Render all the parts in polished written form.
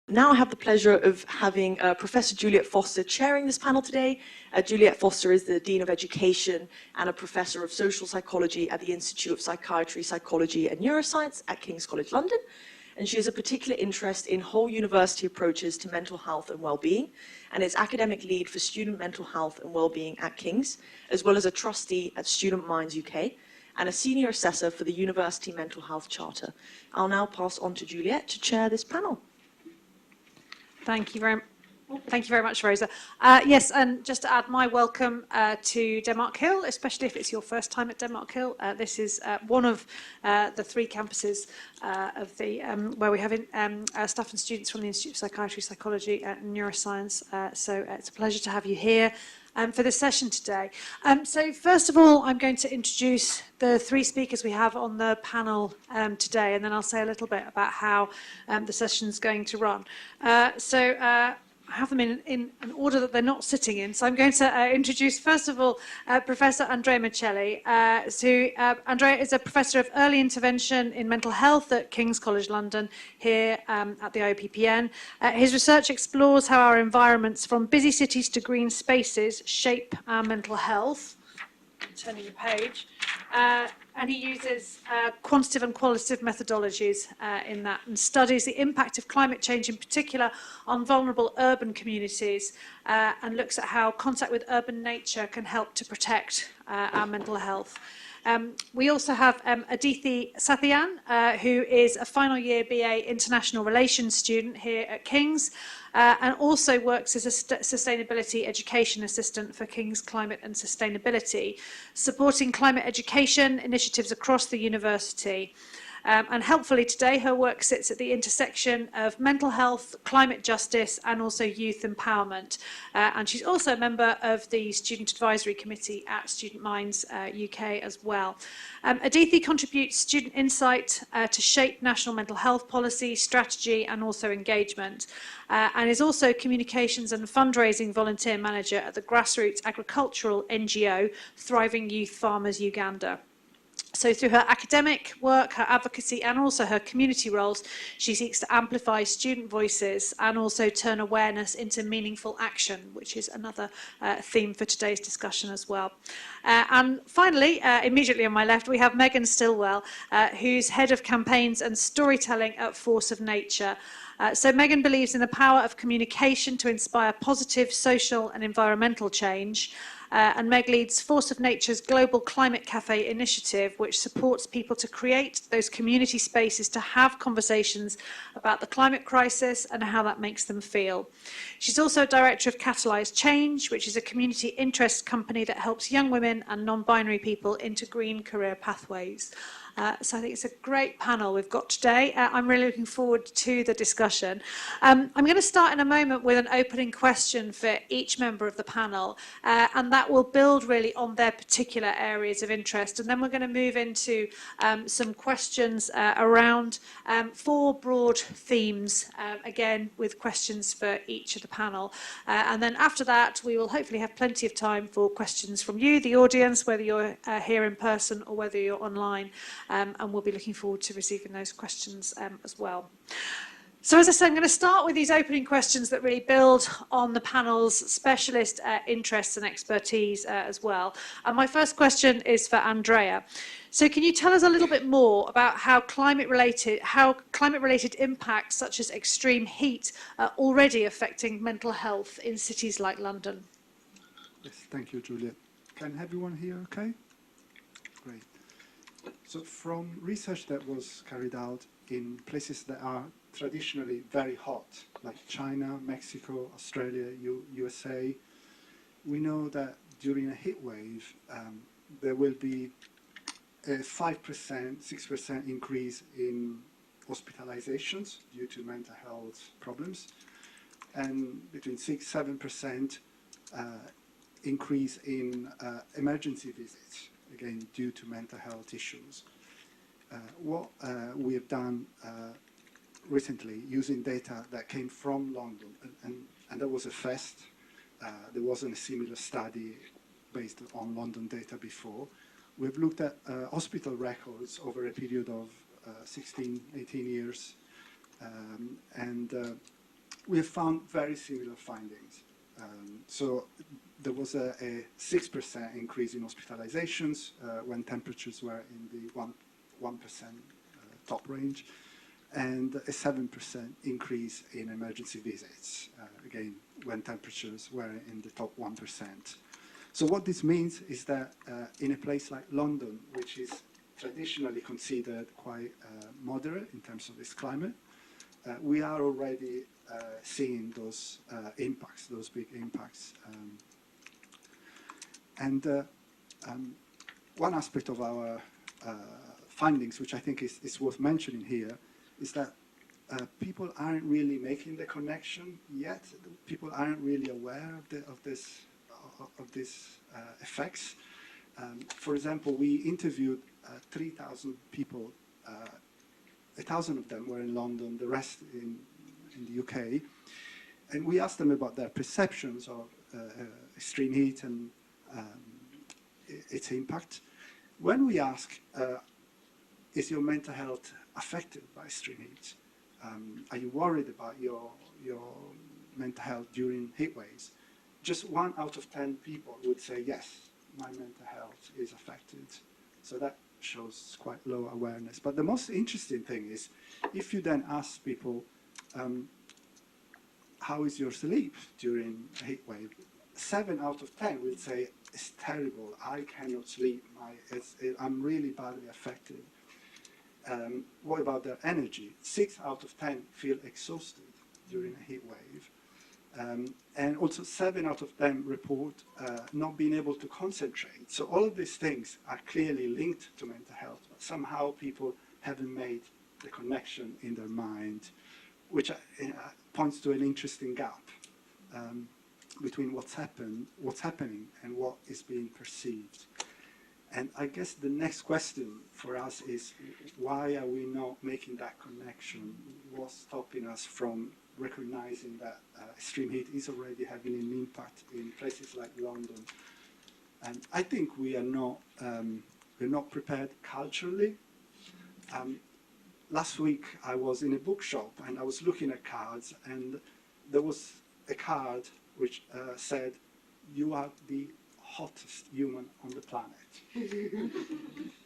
Now I have the pleasure of having Professor Juliet Foster chairing this panel today. Juliet Foster is the Dean of Education and a Professor of Social Psychology at the Institute of Psychiatry, Psychology and Neuroscience at King's College London. And she has a particular interest in whole university approaches to mental health and well-being, and is academic lead for student mental health and well-being at King's, as well as a trustee at Student Minds UK, and a senior assessor for the University Mental Health Charter. I'll now pass on to Juliet to chair this panel. Thank you very much, Rosa. Yes, and just to add my welcome to Denmark Hill, especially if it's your first time at Denmark Hill. This is one of the three campuses of the where we have staff and students from the Institute of Psychiatry, Psychology and Neuroscience. So it's a pleasure to have you here for this session today. So first of all, I'm going to introduce the three speakers we have on the panel today, and then I'll say a little bit about how the session's going to run. I have them in an order that they're not sitting in. So I'm going to introduce, first of all, Professor Andrea Miceli. Andrea is a Professor of Early Intervention in Mental Health at King's College London, here at the IOPPN. His research explores how our environments, from busy cities to green spaces, shape our mental health. Turning the page. And he uses quantitative and qualitative methodologies in that, and studies the impact of climate change in particular on vulnerable urban communities, and looks at how contact with urban nature can help to protect our mental health. We also have Aditi Sathian, who is a final year BA International Relations student here at King's, and also works as a Sustainability Education Assistant for King's Climate and Sustainability, supporting climate education initiatives across the university. And helpfully today, her work sits at the intersection of mental health, climate justice, and also youth empowerment. And she's also a member of the Student Advisory Committee at Student Minds UK as well. Aditi contributes student insight to shape national mental health policy, strategy, and also engagement, and is also communications and fundraising volunteer manager at the grassroots agricultural NGO Thriving Youth Farmers Uganda. So through her academic work, her advocacy, and also her community roles, she seeks to amplify student voices and also turn awareness into meaningful action, which is another theme for today's discussion as well. And finally, immediately on my left, we have Megan Stillwell, who's Head of Campaigns and Storytelling at Force of Nature. So Megan believes in the power of communication to inspire positive social and environmental change. And Meg leads Force of Nature's Global Climate Cafe initiative, which supports people to create those community spaces to have conversations about the climate crisis and how that makes them feel. She's also a director of Catalyse Change, which is a community interest company that helps young women and non-binary people into green career pathways. So I think it's a great panel we've got today. I'm really looking forward to the discussion. I'm going to start in a moment with an opening question for each member of the panel, and that will build really on their particular areas of interest. And then we're going to move into some questions around four broad themes, again with questions for each of the panel. And then after that, we will hopefully have plenty of time for questions from you, the audience, whether you're here in person or whether you're online. And we'll be looking forward to receiving those questions as well. So as I said, I'm going to start with these opening questions that really build on the panel's specialist interests and expertise as well. And my first question is for Andrea. So can you tell us a little bit more about how climate-related impacts such as extreme heat are already affecting mental health in cities like London? Yes, thank you, Julia. Can everyone hear okay? Great. So from research that was carried out in places that are traditionally very hot, like China, Mexico, Australia, USA, we know that during a heat wave, there will be a 5%, 6% increase in hospitalizations due to mental health problems, and between 6-7% increase in emergency visits, again, due to mental health issues. What we have done recently, using data that came from London, and that was a first, there wasn't a similar study based on London data before. We've looked at hospital records over a period of 16, 18 years, and we have found very similar findings. So there was a 6% increase in hospitalizations when temperatures were in the 1% top range, and a 7% increase in emergency visits, again, when temperatures were in the top 1%. So what this means is that in a place like London, which is traditionally considered quite moderate in terms of its climate, we are already seeing those impacts, those big impacts. One aspect of our findings, which I think is worth mentioning here, is that people aren't really making the connection yet. People aren't really aware of these effects. For example, we interviewed 3,000 people. 1,000 of them were in London, the rest in the UK. And we asked them about their perceptions of extreme heat and its impact. When we ask, is your mental health affected by extreme heat? Are you worried about your mental health during heat waves? Just 1 out of 10 people would say, yes, my mental health is affected. So that shows quite low awareness. But the most interesting thing is, if you then ask people, how is your sleep during a heat wave? 7 out of 10 will say, it's terrible, I cannot sleep, I'm really badly affected. What about their energy? 6 out of 10 feel exhausted during a heat wave. And also 7 out of 10 report not being able to concentrate. So all of these things are clearly linked to mental health, but somehow people haven't made the connection in their mind, which points to an interesting gap between what's happening and what is being perceived. And I guess the next question for us is, why are we not making that connection? What's stopping us from recognizing that extreme heat is already having an impact in places like London? And I think we're not prepared culturally. Last week I was in a bookshop and I was looking at cards, and there was a card which said, "You are the hottest human on the planet."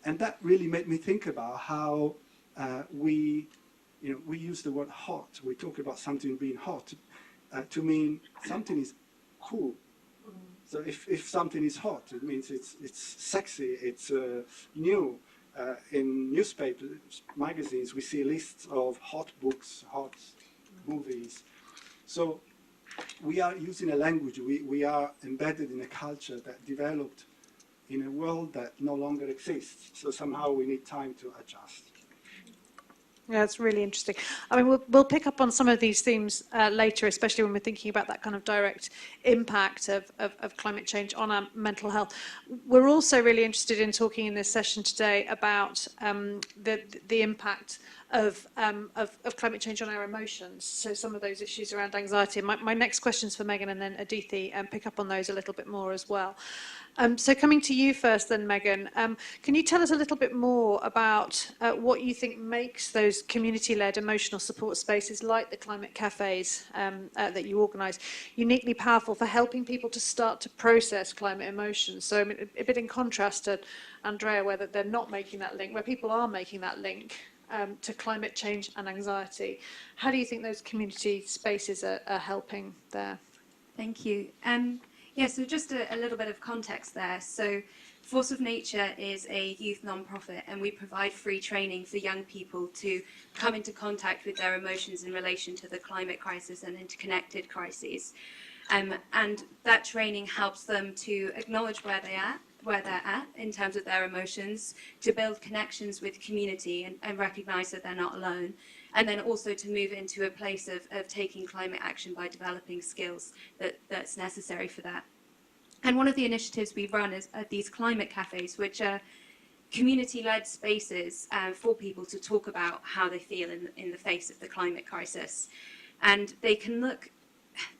And that really made me think about how we use the word hot. We talk about something being hot to mean something is cool. So if something is hot, it means it's sexy, it's new. In newspapers, magazines, we see lists of hot books, hot movies. So we are using a language, we are embedded in a culture that developed in a world that no longer exists. So somehow we need time to adjust. Yeah, it's really interesting. I mean, we'll pick up on some of these themes later, especially when we're thinking about that kind of direct impact of climate change on our mental health. We're also really interested in talking in this session today about the impact of climate change on our emotions. So some of those issues around anxiety. My next question's for Megan and then Adithi, and pick up on those a little bit more as well. So coming to you first then, Megan, can you tell us a little bit more about what you think makes those community-led emotional support spaces like the climate cafes that you organise uniquely powerful for helping people to start to process climate emotions? So I mean, a bit in contrast to Andrea, where they're not making that link, where people are making that link to climate change and anxiety. How do you think those community spaces are helping there? Thank you. Yeah, so just a little bit of context there. So Force of Nature is a youth non-profit, and we provide free training for young people to come into contact with their emotions in relation to the climate crisis and interconnected crises. And that training helps them to acknowledge where they're at in terms of their emotions, to build connections with community and recognise that they're not alone, and then also to move into a place of taking climate action by developing skills that's necessary for that. And one of the initiatives we run is these climate cafes, which are community-led spaces for people to talk about how they feel in the face of the climate crisis. And they can look,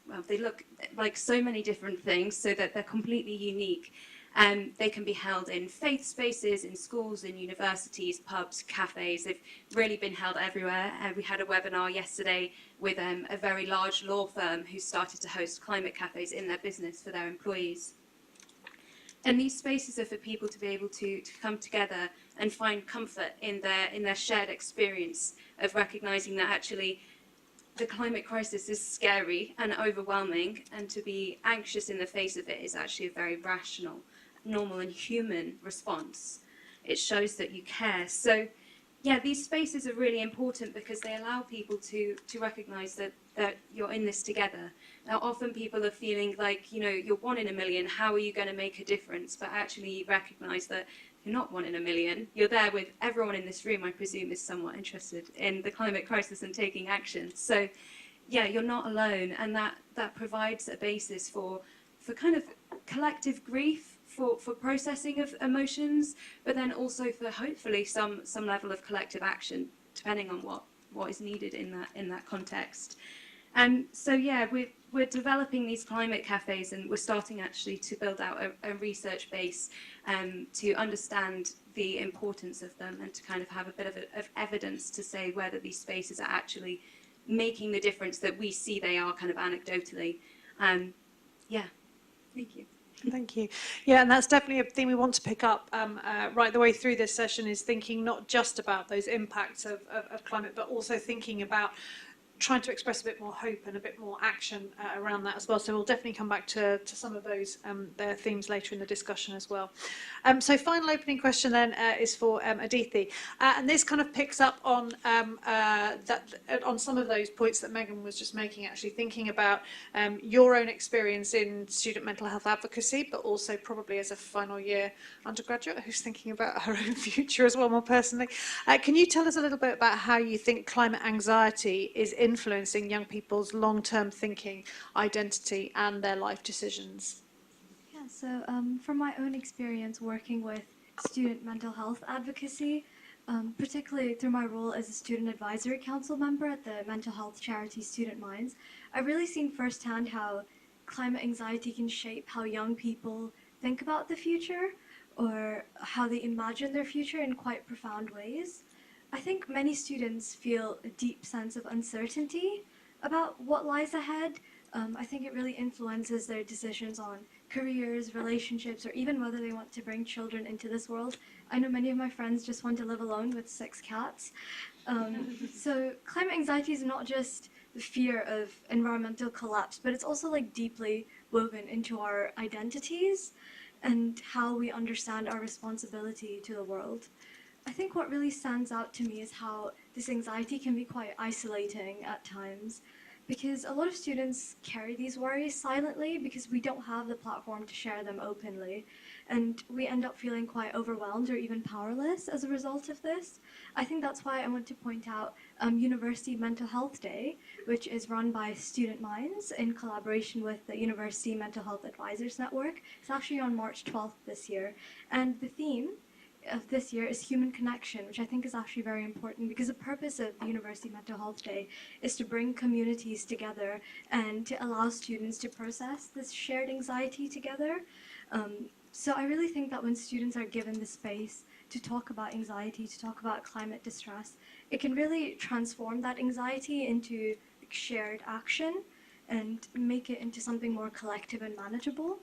well, they look like so many different things, so that they're completely unique. They can be held in faith spaces, in schools, in universities, pubs, cafes. They've really been held everywhere. We had a webinar yesterday with a very large law firm who started to host climate cafes in their business for their employees. And these spaces are for people to be able to come together and find comfort in their shared experience of recognizing that actually the climate crisis is scary and overwhelming, and to be anxious in the face of it is actually a very rational, normal and human response. It shows that you care. So yeah, these spaces are really important because they allow people to recognize that you're in this together. Now, often people are feeling like, you know, you're 1 in a million, how are you going to make a difference? But actually you recognize that you're not 1 in a million. You're there with everyone in this room, I presume, is somewhat interested in the climate crisis and taking action. So yeah, you're not alone, and that provides a basis for kind of collective grief, for processing of emotions, but then also for hopefully some level of collective action, depending on what is needed in that context. And so yeah, we're developing these climate cafes, and we're starting actually to build out a research base to understand the importance of them and to kind of have a bit of evidence to say whether these spaces are actually making the difference that we see they are kind of anecdotally. Yeah, thank you. Thank you. Yeah, and that's definitely a theme we want to pick up right the way through this session, is thinking not just about those impacts of climate, but also thinking about trying to express a bit more hope and a bit more action around that as well. So we'll definitely come back to some of those their themes later in the discussion as well. So final opening question then is for Aditi, and this kind of picks up on on some of those points that Megan was just making, actually thinking about your own experience in student mental health advocacy, but also probably as a final year undergraduate who's thinking about her own future as well, more personally. Can you tell us a little bit about how you think climate anxiety is influencing young people's long-term thinking, identity and their life decisions? Yeah, so from my own experience working with student mental health advocacy, particularly through my role as a student advisory council member at the mental health charity Student Minds, I've really seen firsthand how climate anxiety can shape how young people think about the future or how they imagine their future in quite profound ways. I think many students feel a deep sense of uncertainty about what lies ahead. I think it really influences their decisions on careers, relationships, or even whether they want to bring children into this world. I know many of my friends just want to live alone with 6 cats. So climate anxiety is not just the fear of environmental collapse, but it's also like deeply woven into our identities and how we understand our responsibility to the world. I think what really stands out to me is how this anxiety can be quite isolating at times, because a lot of students carry these worries silently because we don't have the platform to share them openly, and we end up feeling quite overwhelmed or even powerless as a result of this. I think that's why I want to point out University Mental Health Day, which is run by Student Minds in collaboration with the University Mental Health Advisors Network. It's actually on March 12th this year, and the theme of this year is human connection, which I think is actually very important because the purpose of the University Mental Health Day is to bring communities together and to allow students to process this shared anxiety together. So I really think that when students are given the space to talk about anxiety, to talk about climate distress, it can really transform that anxiety into shared action and make it into something more collective and manageable.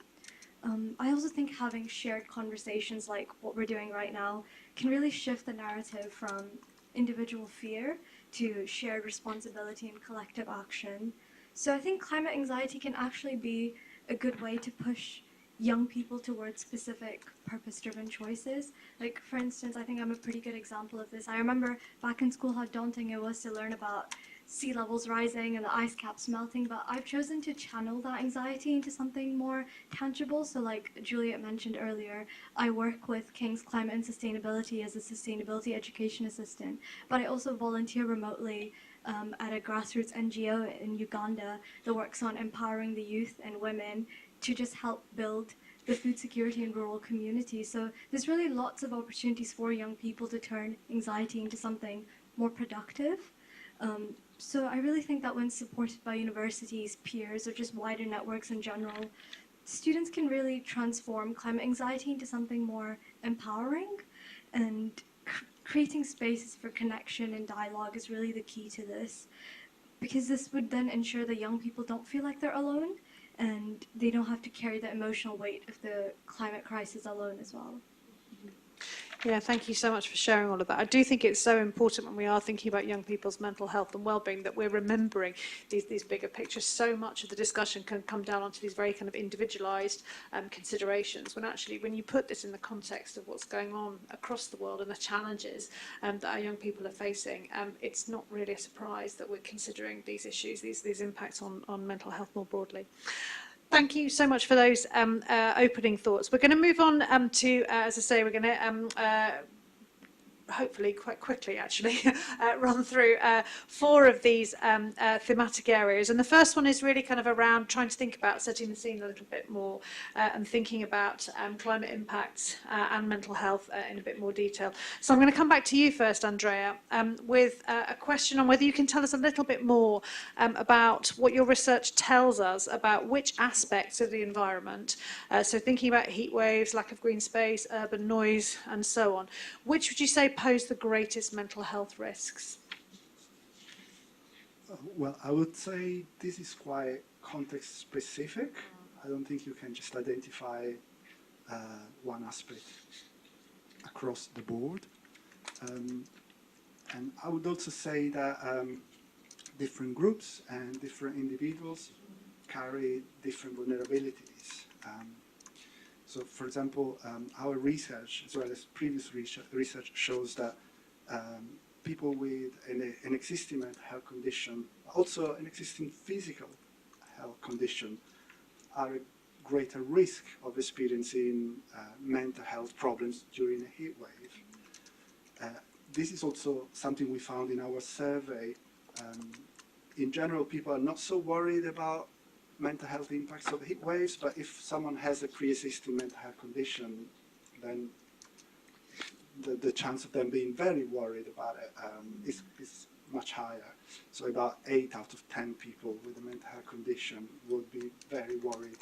I also think having shared conversations like what we're doing right now can really shift the narrative from individual fear to shared responsibility and collective action. So I think climate anxiety can actually be a good way to push young people towards specific purpose-driven choices. Like, for instance, I think I'm a pretty good example of this. I remember back in school how daunting it was to learn about sea levels rising and the ice caps melting, but I've chosen to channel that anxiety into something more tangible. So like Juliet mentioned earlier, I work with King's Climate and Sustainability as a sustainability education assistant, but I also volunteer remotely at a grassroots NGO in Uganda that works on empowering the youth and women to just help build the food security in rural communities. So there's really lots of opportunities for young people to turn anxiety into something more productive. So I really think that when supported by universities, peers, or just wider networks in general, students can really transform climate anxiety into something more empowering, and creating spaces for connection and dialogue is really the key to this, because this would then ensure that young people don't feel like they're alone and they don't have to carry the emotional weight of the climate crisis alone as well. Yeah, thank you so much for sharing all of that. I do think it's so important when we are thinking about young people's mental health and well-being that we're remembering these bigger pictures. So much of the discussion can come down onto these very kind of individualised considerations, when actually when you put this in the context of what's going on across the world and the challenges that our young people are facing, it's not really a surprise that we're considering these issues, these impacts on mental health more broadly. Thank you so much for those opening thoughts. We're going to move on to, as I say, we're going to hopefully quite quickly actually run through 4 of these thematic areas, and the first one is really kind of around trying to think about setting the scene a little bit more and thinking about climate impacts and mental health in a bit more detail. So I'm going to come back to you first, Andrea, with a question on whether you can tell us a little bit more about what your research tells us about which aspects of the environment, so thinking about heat waves, lack of green space, urban noise and so on, which would you say pose the greatest mental health risks? Well, I would say this is quite context specific. I don't think you can just identify one aspect across the board. And I would also say that different groups and different individuals carry different vulnerabilities. So, for example, our research, as well as previous research, shows that people with an existing mental health condition, also an existing physical health condition, are at greater risk of experiencing mental health problems during a heat wave. This is also something we found in our survey. In general, people are not so worried about mental health impacts of heat waves, but if someone has a pre-existing mental health condition, then the chance of them being very worried about it is much higher. So about 8 out of 10 people with a mental health condition would be very worried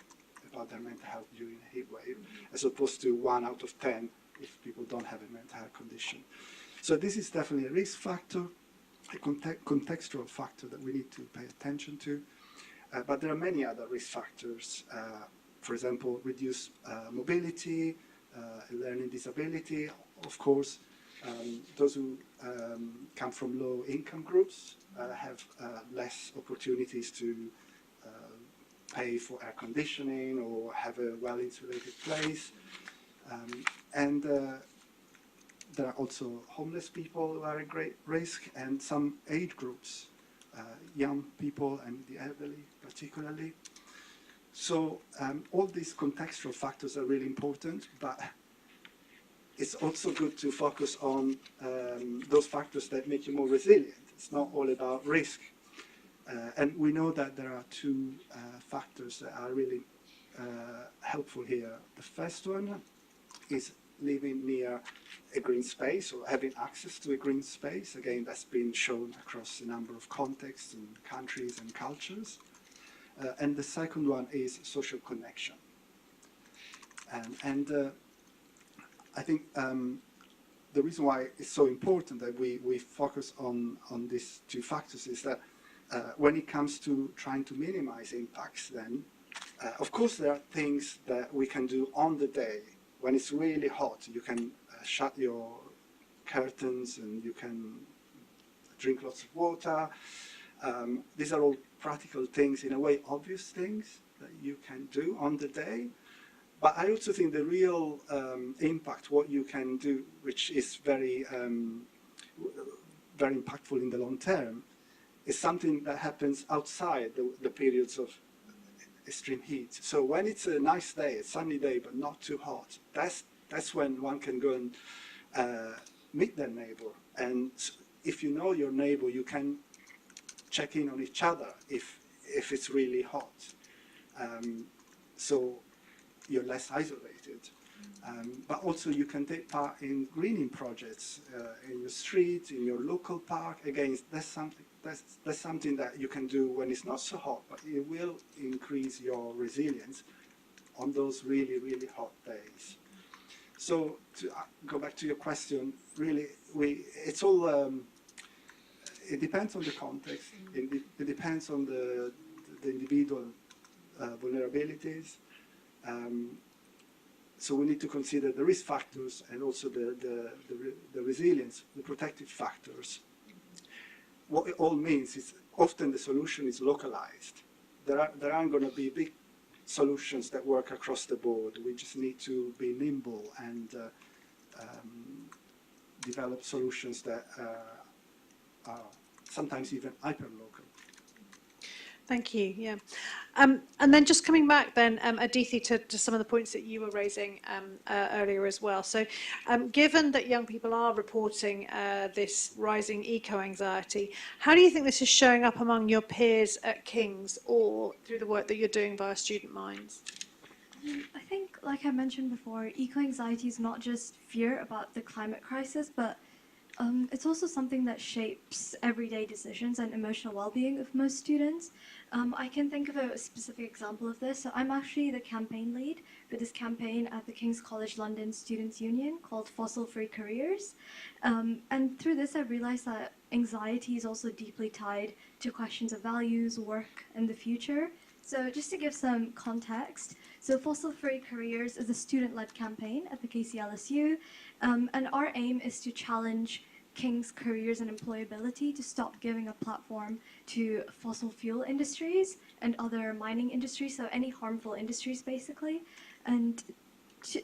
about their mental health during a heat wave, as opposed to 1 out of 10 if people don't have a mental health condition. So this is definitely a risk factor, a contextual factor that we need to pay attention to. But there are many other risk factors, for example, reduced mobility, learning disability, of course. Those who come from low income groups have less opportunities to pay for air conditioning or have a well-insulated place. And there are also homeless people who are at great risk, and some age groups, young people and the elderly particularly. So all these contextual factors are really important, but it's also good to focus on those factors that make you more resilient. It's not all about risk. And we know that there are 2 factors that are really helpful here. The first one is living near a green space or having access to a green space. Again, that's been shown across a number of contexts and countries and cultures. And the second one is social connection. And I think the reason why it's so important that we focus on these 2 factors is that when it comes to trying to minimize impacts, then of course there are things that we can do on the day. When it's really hot, you can shut your curtains and you can drink lots of water. These are all practical things, in a way obvious things that you can do on the day. But I also think the real impact, what you can do, which is very impactful in the long term, is something that happens outside the periods of extreme heat. So when it's a nice day, a sunny day, but not too hot, that's when one can go and meet their neighbor. And if you know your neighbor, you can check in on each other if it's really hot. So you're less isolated. But also you can take part in greening projects in your street, in your local park. Again, that's something that you can do when it's not so hot, but it will increase your resilience. on those really, really hot days. So to go back to your question, really, it's all, it depends on the context, it depends on the individual vulnerabilities. So we need to consider the risk factors and also the resilience, the protective factors. What it all means is often the solution is localized. There aren't going to be big solutions that work across the board. We just need to be nimble and develop solutions that are sometimes even hyper-local. Thank you. Yeah, and then just coming back then, Aditi, to some of the points that you were raising earlier as well. So, given that young people are reporting this rising eco-anxiety, how do you think this is showing up among your peers at King's or through the work that you're doing via Student Minds? I think, like I mentioned before, eco-anxiety is not just fear about the climate crisis, but it's also something that shapes everyday decisions and emotional well-being of most students. I can think of a specific example of this. So I'm actually the campaign lead for this campaign at the King's College London Students' Union called Fossil-Free Careers. And through this, I've realized that anxiety is also deeply tied to questions of values, work, and the future. So just to give some context, so Fossil-Free Careers is a student-led campaign at the KCLSU, and our aim is to challenge King's careers and employability to stop giving a platform to fossil fuel industries and other mining industries, so any harmful industries basically, and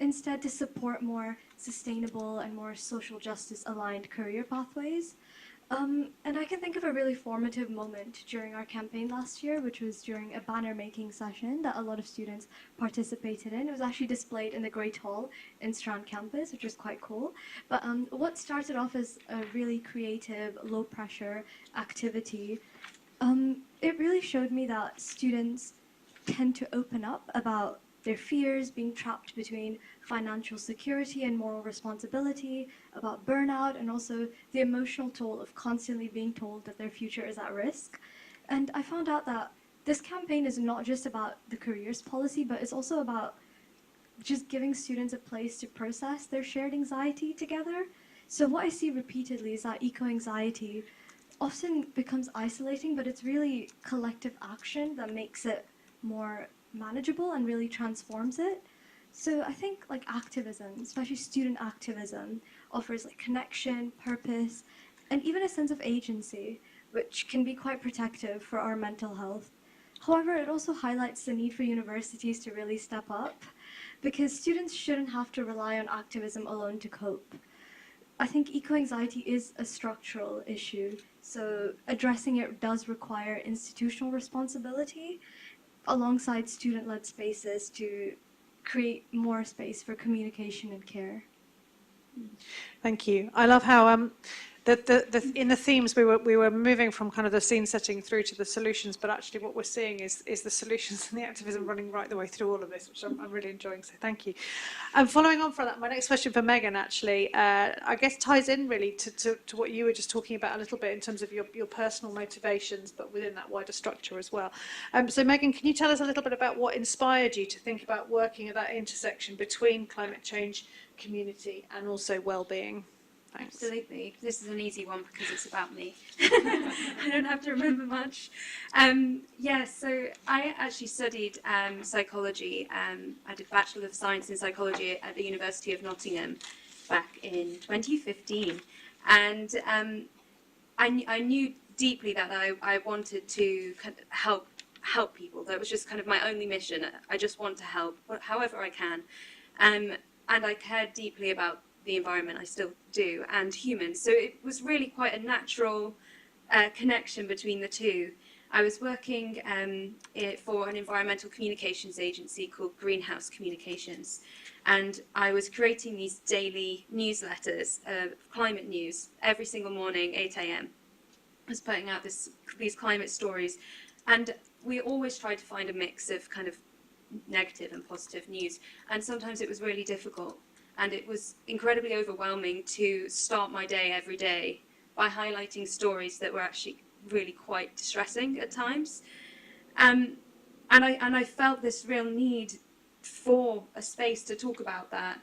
instead to support more sustainable and more social justice aligned career pathways. And I can think of a really formative moment during our campaign last year, which was during a banner making session that a lot of students participated in. It was actually displayed in the Great Hall in Strand campus, which was quite cool. But what started off as a really creative, low pressure activity, it really showed me that students tend to open up about their fears, being trapped between financial security and moral responsibility, about burnout, and also the emotional toll of constantly being told that their future is at risk. And I found out that this campaign is not just about the careers policy, but it's also about just giving students a place to process their shared anxiety together. So what I see repeatedly is that eco-anxiety often becomes isolating, but it's really collective action that makes it more manageable and really transforms it. So I think like activism, especially student activism, offers like connection, purpose, and even a sense of agency, which can be quite protective for our mental health. However, it also highlights the need for universities to really step up, because students shouldn't have to rely on activism alone to cope. I think eco-anxiety is a structural issue, so addressing it does require institutional responsibility, alongside student-led spaces to create more space for communication and care. Thank you. I love how in the themes we were moving from kind of the scene setting through to the solutions, but actually what we're seeing is the solutions and the activism running right the way through all of this, which I'm really enjoying. So thank you. And following on from that, my next question for Megan actually, I guess ties in really to what you were just talking about a little bit in terms of your personal motivations, but within that wider structure as well. So Megan, can you tell us a little bit about what inspired you to think about working at that intersection between climate change, community, and also well-being? Thanks. Absolutely. This is an easy one because it's about me. I don't have to remember much. So I actually studied psychology. I did Bachelor of Science in Psychology at the University of Nottingham back in 2015. And I knew deeply that I wanted to kind of help people. That was just kind of my only mission. I just want to help however I can. And I cared deeply about the environment, I still do, and humans. So it was really quite a natural connection between the two. I was working for an environmental communications agency called Greenhouse Communications, and I was creating these daily newsletters of climate news every single morning, 8 a.m. I was putting out these climate stories, and we always tried to find a mix of kind of negative and positive news, and sometimes it was really difficult. And it was incredibly overwhelming to start my day every day by highlighting stories that were actually really quite distressing at times. And I felt this real need for a space to talk about that.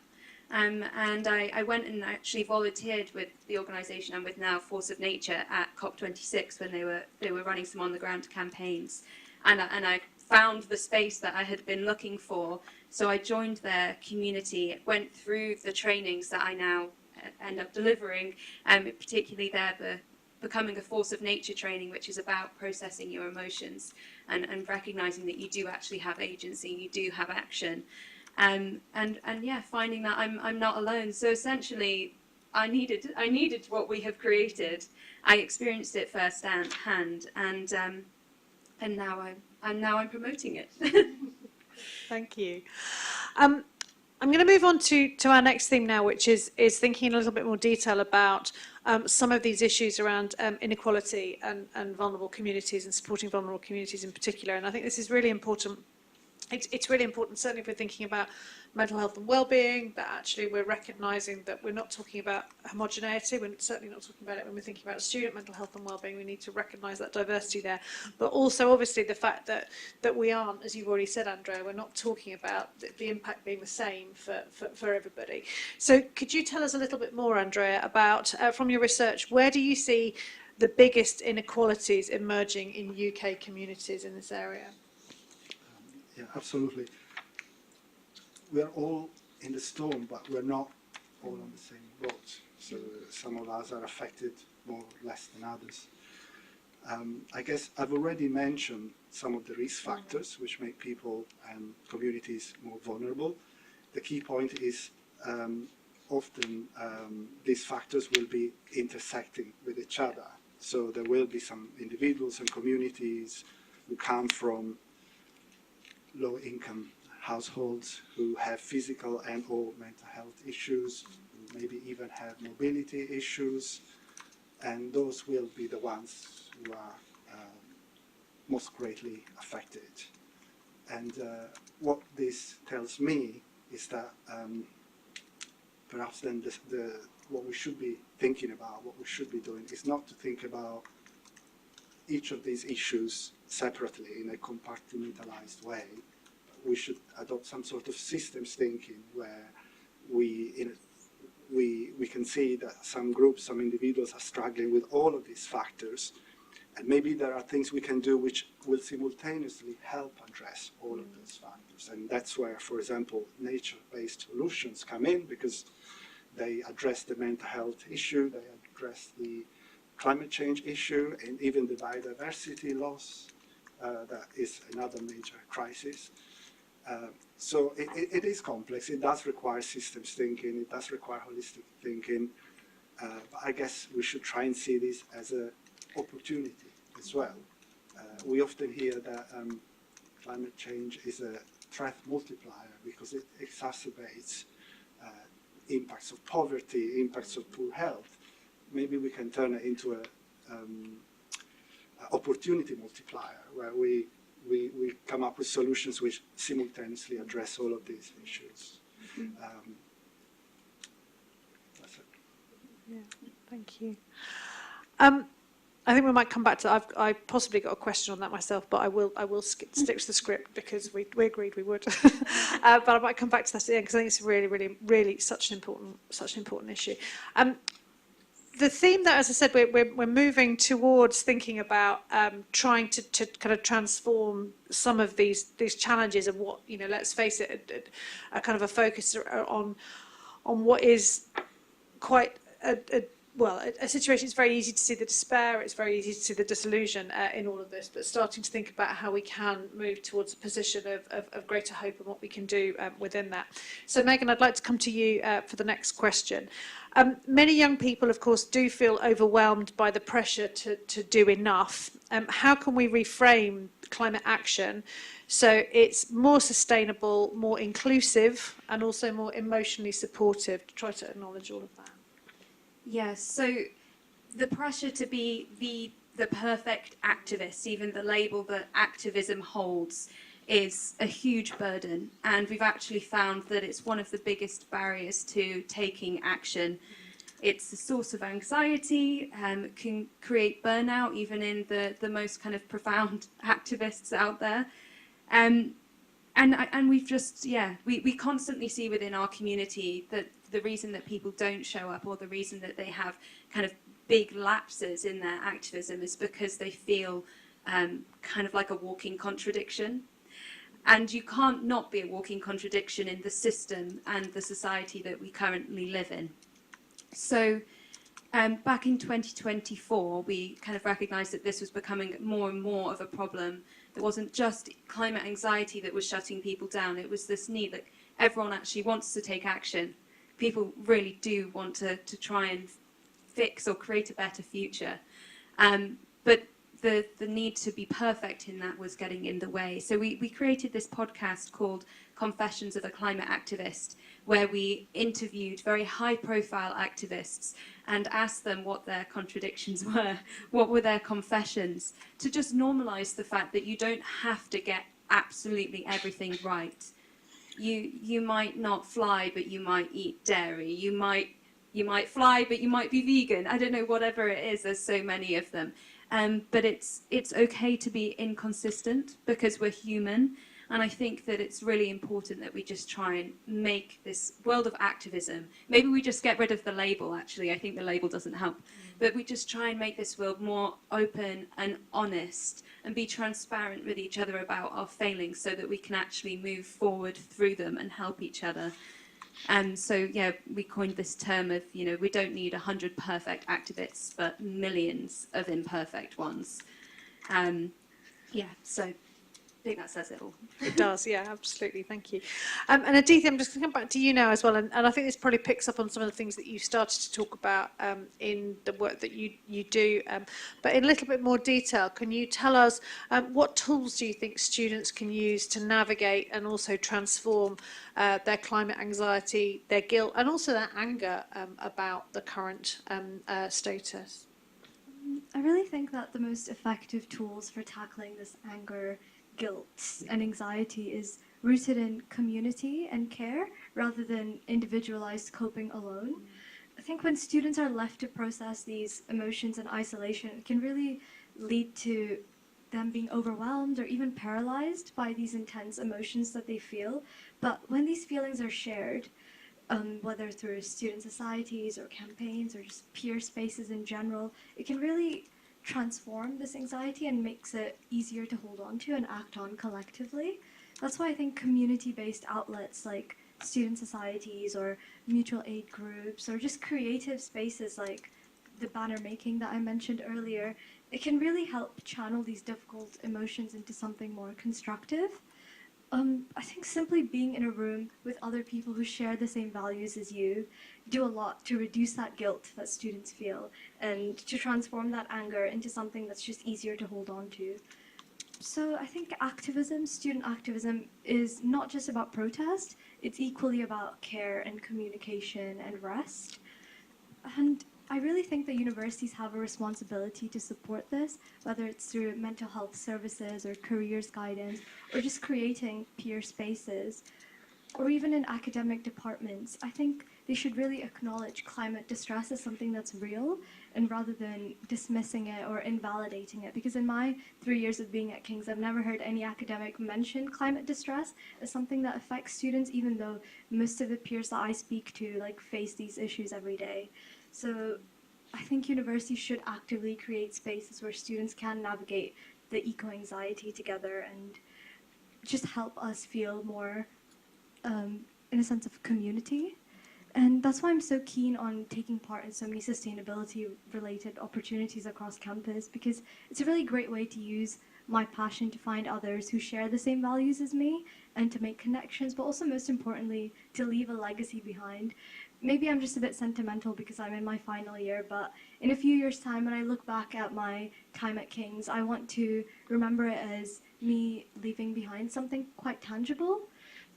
And I went and actually volunteered with the organisation I'm with now, Force of Nature, at COP26 when they were running some on the ground campaigns, and I found the space that I had been looking for. So I joined their community, went through the trainings that I now end up delivering, particularly the Becoming a Force of Nature training, which is about processing your emotions and recognising that you do actually have agency, you do have action. And yeah, finding that I'm not alone. So essentially, I needed what we have created. I experienced it firsthand, and now I'm promoting it. Thank you. I'm going to move on to our next theme now, which is thinking in a little bit more detail about some of these issues around inequality and vulnerable communities and supporting vulnerable communities in particular. And I think this is really important. It's really important, certainly if we're thinking about mental health and well-being, that actually we're recognising that we're not talking about homogeneity, we're certainly not talking about it when we're thinking about student mental health and well-being. We need to recognise that diversity there, but also obviously the fact that we aren't, as you've already said, Andrea, we're not talking about the impact being the same for everybody. So could you tell us a little bit more, Andrea, about, from your research, where do you see the biggest inequalities emerging in UK communities in this area? Yeah, absolutely. We're all in the storm, but we're not all on the same boat. So some of us are affected more or less than others. I guess I've already mentioned some of the risk factors which make people and communities more vulnerable. The key point is often these factors will be intersecting with each other. So there will be some individuals and communities who come from low-income households who have physical and or mental health issues, who maybe even have mobility issues, and those will be the ones who are most greatly affected. And what this tells me is that perhaps then what we should be thinking about, what we should be doing, is not to think about each of these issues separately in a compartmentalized way. We should adopt some sort of systems thinking where we can see that some groups, some individuals are struggling with all of these factors, and maybe there are things we can do which will simultaneously help address all of those factors. And that's where, for example, nature-based solutions come in, because they address the mental health issue, they address the climate change issue, and even the biodiversity loss. That is another major crisis. So it is complex. It does require systems thinking. It does require holistic thinking. But I guess we should try and see this as an opportunity as well. We often hear that climate change is a threat multiplier because it exacerbates impacts of poverty, impacts of poor health. Maybe we can turn it into an opportunity multiplier where we come up with solutions which simultaneously address all of these issues. That's it. Yeah, thank you. I think we might come back to that. I possibly got a question on that myself, but I will stick to the script because we agreed we would. But I might come back to that at the end because I think it's really such an important issue. The theme that, as I said, we're moving towards thinking about trying to kind of transform some of these challenges and what, let's face it, a kind of a focus on what is quite a situation. It's very easy to see the despair, it's very easy to see the disillusion in all of this, but starting to think about how we can move towards a position of greater hope and what we can do within that. So Megan, I'd like to come to you for the next question. Many young people, of course, do feel overwhelmed by the pressure to do enough. How can we reframe climate action so it's more sustainable, more inclusive, and also more emotionally supportive, to try to acknowledge all of that? Yes, so the pressure to be the perfect activist, even the label that activism holds, is a huge burden, and we've actually found that it's one of the biggest barriers to taking action. It's a source of anxiety, can create burnout even in the most kind of profound activists out there. and we've just, we constantly see within our community that the reason that people don't show up, or the reason that they have kind of big lapses in their activism, is because they feel kind of like a walking contradiction. And you can't not be a walking contradiction in the system and the society that we currently live in. So back in 2024, we kind of recognised that this was becoming more and more of a problem. There wasn't just climate anxiety that was shutting people down. It was this need that everyone actually wants to take action. People really do want to try and fix or create a better future. But the need to be perfect in that was getting in the way. So we created this podcast called Confessions of a Climate Activist, where we interviewed very high-profile activists and asked them what their contradictions were, what were their confessions, to just normalise the fact that you don't have to get absolutely everything right. You might not fly, but you might eat dairy. You might fly, but you might be vegan. I don't know, whatever it is, there's so many of them. But it's okay to be inconsistent, because we're human. And I think that it's really important that we just try and make this world of activism, maybe we just get rid of the label, actually. I think the label doesn't help. But we just try and make this world more open and honest, and be transparent with each other about our failings, so that we can actually move forward through them and help each other. And so, we coined this term of, we don't need 100 perfect activists, but millions of imperfect ones. So I think that says it all. It does, yeah, absolutely. Thank you. And Aditi, I'm just going to come back to you now as well. And I think this probably picks up on some of the things that you started to talk about in the work that you do. But in a little bit more detail, can you tell us what tools do you think students can use to navigate and also transform their climate anxiety, their guilt, and also their anger about the current status? I really think that the most effective tools for tackling this anger, guilt, and anxiety is rooted in community and care rather than individualized coping alone. I think when students are left to process these emotions in isolation, it can really lead to them being overwhelmed or even paralyzed by these intense emotions that they feel. But when these feelings are shared, whether through student societies or campaigns or just peer spaces in general, it can really transform this anxiety and makes it easier to hold on to and act on collectively. That's why I think community-based outlets like student societies or mutual aid groups or just creative spaces like the banner making that I mentioned earlier, it can really help channel these difficult emotions into something more constructive. I think simply being in a room with other people who share the same values as you do a lot to reduce that guilt that students feel and to transform that anger into something that's just easier to hold on to. So I think activism, student activism, is not just about protest, it's equally about care and communication and rest. And I really think that universities have a responsibility to support this, whether it's through mental health services or careers guidance, or just creating peer spaces, or even in academic departments. I think they should really acknowledge climate distress as something that's real, and rather than dismissing it or invalidating it. Because in my 3 years of being at King's, I've never heard any academic mention climate distress as something that affects students, even though most of the peers that I speak to face these issues every day. So I think universities should actively create spaces where students can navigate the eco-anxiety together and just help us feel more in a sense of community. And that's why I'm so keen on taking part in so many sustainability-related opportunities across campus, because it's a really great way to use my passion to find others who share the same values as me and to make connections, but also most importantly, to leave a legacy behind. Maybe I'm just a bit sentimental because I'm in my final year, but in a few years' time, when I look back at my time at King's, I want to remember it as me leaving behind something quite tangible.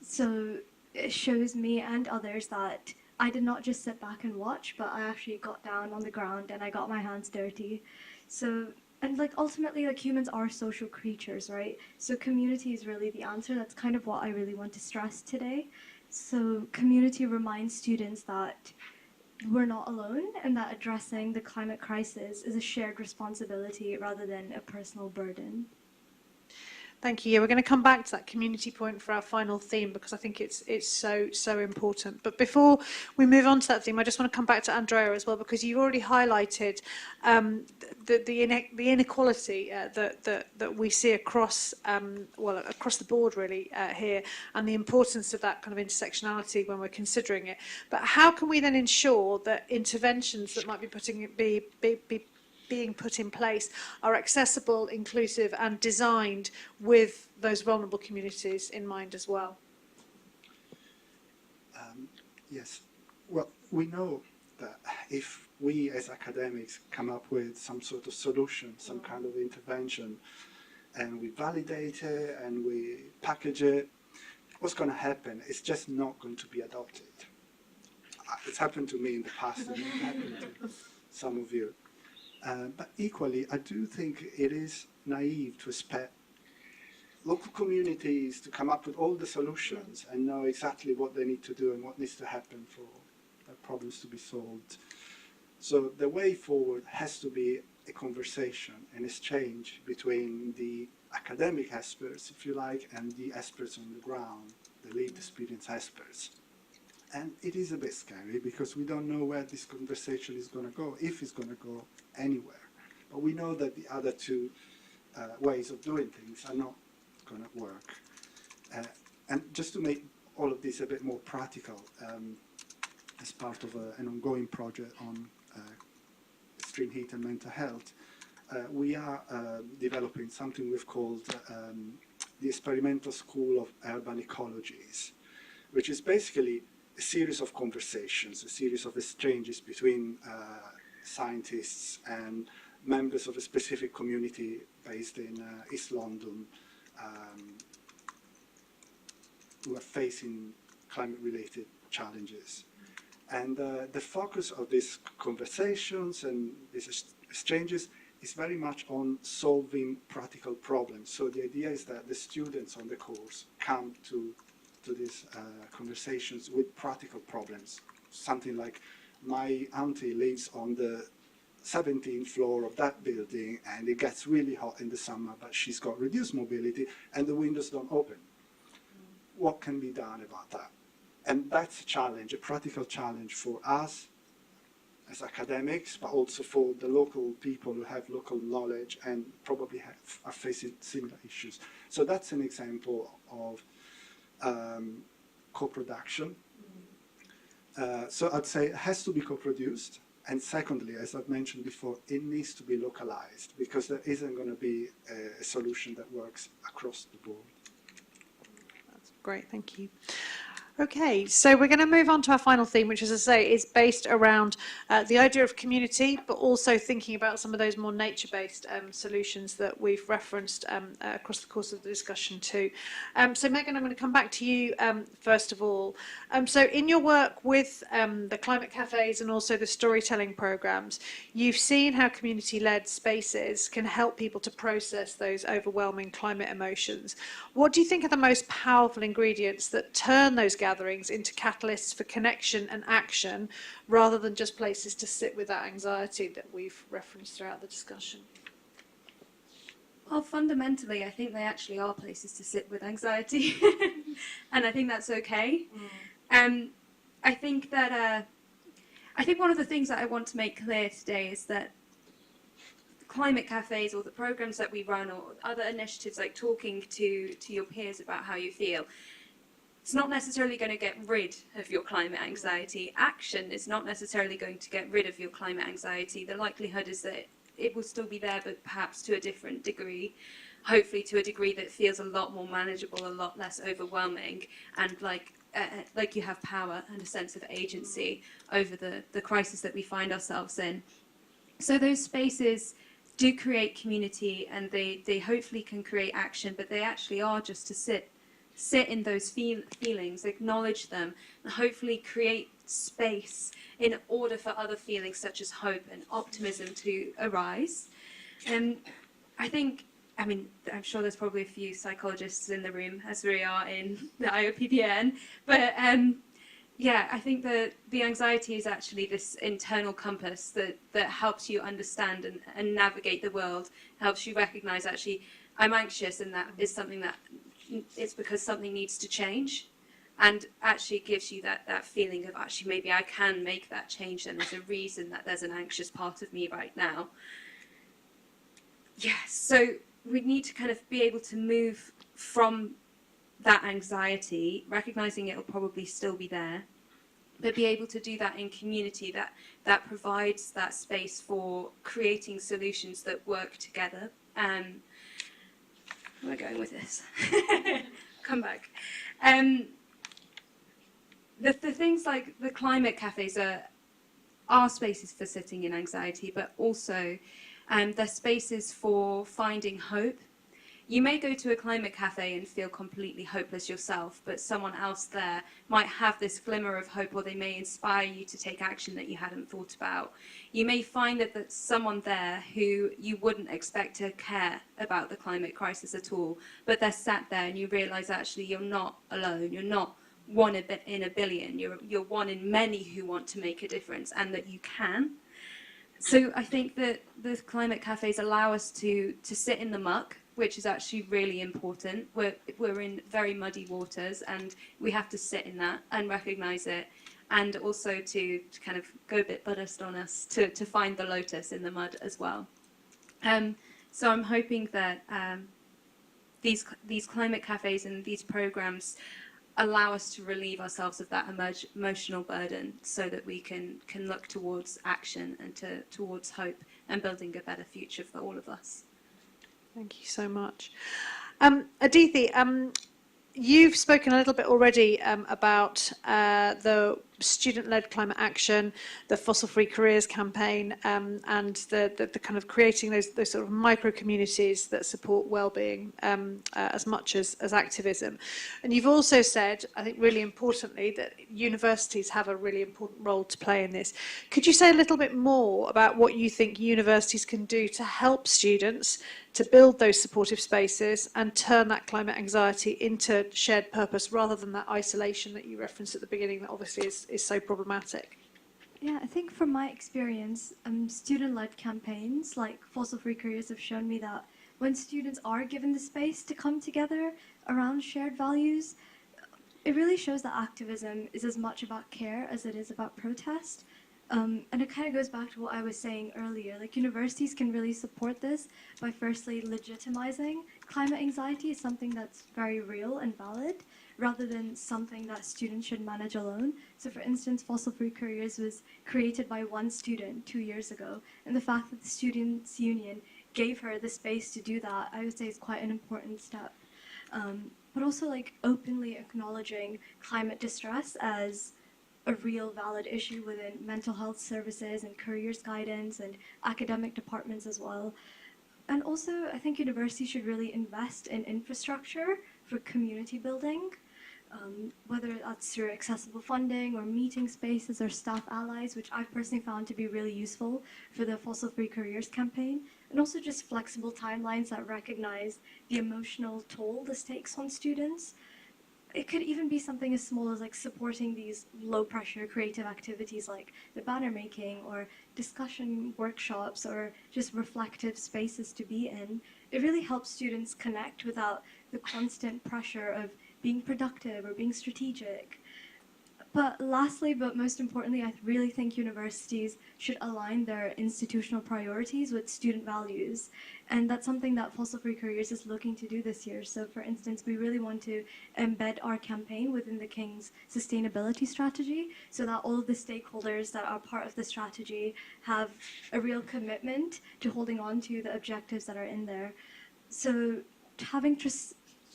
So it shows me and others that I did not just sit back and watch, but I actually got down on the ground and I got my hands dirty. So, and ultimately, humans are social creatures, right? So community is really the answer. That's kind of what I really want to stress today. So community reminds students that we're not alone and that addressing the climate crisis is a shared responsibility rather than a personal burden. Thank you. Yeah, we're going to come back to that community point for our final theme because I think it's so important. But before we move on to that theme, I just want to come back to Andrea as well because you've already highlighted the inequality that we see across across the board really here, and the importance of that kind of intersectionality when we're considering it. But how can we then ensure that interventions that might be being put in place are accessible, inclusive and designed with those vulnerable communities in mind as well? Yes. Well, we know that if we as academics come up with some sort of solution, some kind of intervention, and we validate it and we package it, what's going to happen is just not going to be adopted. It's happened to me in the past and it happened to some of you. But equally, I do think it is naive to expect local communities to come up with all the solutions and know exactly what they need to do and what needs to happen for their problems to be solved. So the way forward has to be a conversation, an exchange between the academic experts, if you like, and the experts on the ground, the lived experience experts. And it is a bit scary because we don't know where this conversation is going to go, if it's going to go anywhere. But we know that the other two ways of doing things are not going to work. And just to make all of this a bit more practical, as part of an ongoing project on extreme heat and mental health, we are developing something we've called the Experimental School of Urban Ecologies, which is basically a series of conversations, a series of exchanges between scientists and members of a specific community based in East London who are facing climate-related challenges. And the focus of these conversations and these exchanges is very much on solving practical problems. So the idea is that the students on the course come to these conversations with practical problems. Something like, my auntie lives on the 17th floor of that building and it gets really hot in the summer, but she's got reduced mobility and the windows don't open. What can be done about that? And that's a challenge, a practical challenge for us as academics, but also for the local people who have local knowledge and probably are facing similar issues. So that's an example of co-production. So I'd say it has to be co-produced. And secondly, as I've mentioned before, it needs to be localized because there isn't going to be a solution that works across the board. That's great, thank you. Okay, so we're going to move on to our final theme, which, as I say, is based around the idea of community, but also thinking about some of those more nature-based solutions that we've referenced across the course of the discussion too. So Megan, I'm going to come back to you first of all. So in your work with the climate cafes and also the storytelling programs, you've seen how community-led spaces can help people to process those overwhelming climate emotions. What do you think are the most powerful ingredients that turn those gatherings into catalysts for connection and action rather than just places to sit with that anxiety that we've referenced throughout the discussion? Well, fundamentally, I think they actually are places to sit with anxiety, and I think that's okay. I think that I think one of the things that I want to make clear today is that climate cafes or the programs that we run or other initiatives like talking to your peers about how you feel, it's not necessarily going to get rid of your climate anxiety. Action is not necessarily going to get rid of your climate anxiety. The likelihood is that it will still be there, but perhaps to a different degree, hopefully to a degree that feels a lot more manageable, a lot less overwhelming, and like you have power and a sense of agency over the crisis that we find ourselves in. So those spaces do create community, and they hopefully can create action, but they actually are just to sit in those feelings, acknowledge them, and hopefully create space in order for other feelings such as hope and optimism to arise. And I think, I mean, I'm sure there's probably a few psychologists in the room, as we are in the IOPPN, but Yeah, I think that the anxiety is actually this internal compass that helps you understand and navigate the world, helps you recognize actually I'm anxious and that is something that it's because something needs to change, and actually gives you that feeling of actually maybe I can make that change and there's a reason that there's an anxious part of me right now. Yeah, so we need to kind of be able to move from that anxiety, recognizing it'll probably still be there, but be able to do that in community that provides that space for creating solutions that work together. Where am I going with this? Come back. The things like the climate cafes are spaces for sitting in anxiety, but also they're spaces for finding hope. You may go to a climate cafe and feel completely hopeless yourself, but someone else there might have this glimmer of hope, or they may inspire you to take action that you hadn't thought about. You may find that there's someone there who you wouldn't expect to care about the climate crisis at all, but they're sat there and you realise actually you're not alone, you're not one in a billion, you're one in many who want to make a difference, and that you can. So I think that the climate cafes allow us to sit in the muck, which is actually really important. We're in very muddy waters, and we have to sit in that and recognise it, and also to kind of go a bit Buddhist on us to find the lotus in the mud as well. So I'm hoping that these climate cafes and these programs allow us to relieve ourselves of that emotional burden, so that we can look towards action and towards hope and building a better future for all of us. Thank you so much. Adithi, you've spoken a little bit already about the student-led climate action, the fossil-free careers campaign, and the kind of creating those sort of micro-communities that support well-being as much as activism. And you've also said, I think really importantly, that universities have a really important role to play in this. Could you say a little bit more about what you think universities can do to help students to build those supportive spaces and turn that climate anxiety into shared purpose, rather than that isolation that you referenced at the beginning that obviously is so problematic? Yeah, I think from my experience, student-led campaigns like Fossil Free Careers have shown me that when students are given the space to come together around shared values, it really shows that activism is as much about care as it is about protest. And it kind of goes back to what I was saying earlier. Like, universities can really support this by firstly legitimizing climate anxiety as something that's very real and valid, rather than something that students should manage alone. So for instance, Fossil Free Careers was created by one student 2 years ago, and the fact that the Students' Union gave her the space to do that, I would say is quite an important step. But also, like, openly acknowledging climate distress as a real valid issue within mental health services and careers guidance and academic departments as well. And also, I think universities should really invest in infrastructure for community building, whether that's through accessible funding or meeting spaces or staff allies, which I've personally found to be really useful for the Fossil Free Careers campaign, and also just flexible timelines that recognize the emotional toll this takes on students. It could even be something as small as like supporting these low-pressure creative activities like the banner making or discussion workshops or just reflective spaces to be in. It really helps students connect without the constant pressure of being productive or being strategic. But lastly, but most importantly, I really think universities should align their institutional priorities with student values. And that's something that Fossil Free Careers is looking to do this year. So for instance, we really want to embed our campaign within the King's sustainability strategy, so that all of the stakeholders that are part of the strategy have a real commitment to holding on to the objectives that are in there. So having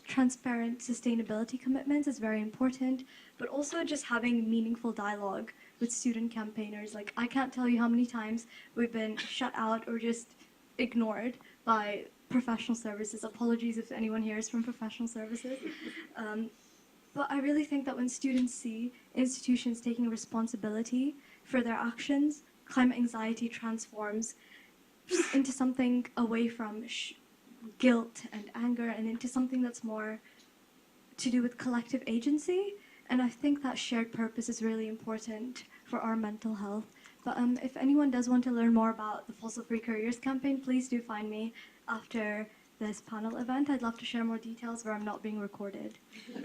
transparent sustainability commitments is very important, but also just having meaningful dialogue with student campaigners. Like, I can't tell you how many times we've been shut out or just ignored by professional services. Apologies if anyone here is from professional services. But I really think that when students see institutions taking responsibility for their actions, climate anxiety transforms into something away from guilt and anger and into something that's more to do with collective agency. And I think that shared purpose is really important for our mental health. But if anyone does want to learn more about the Fossil Free Careers campaign, please do find me after this panel event. I'd love to share more details where I'm not being recorded.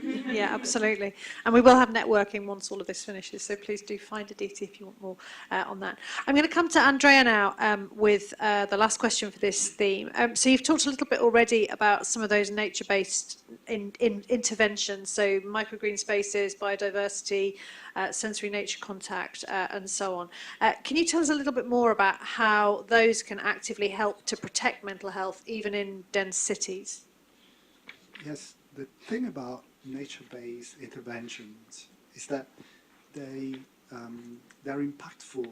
Yeah, absolutely. And we will have networking once all of this finishes, so please do find Aditi if you want more on that. I'm going to come to Andrea now with the last question for this theme. So you've talked a little bit already about some of those nature-based interventions, so microgreen spaces, biodiversity, sensory nature contact, and so on. Can you tell us a little bit more about how those can actively help to protect mental health, even in dense cities? Yes, the thing about nature-based interventions is that they're impactful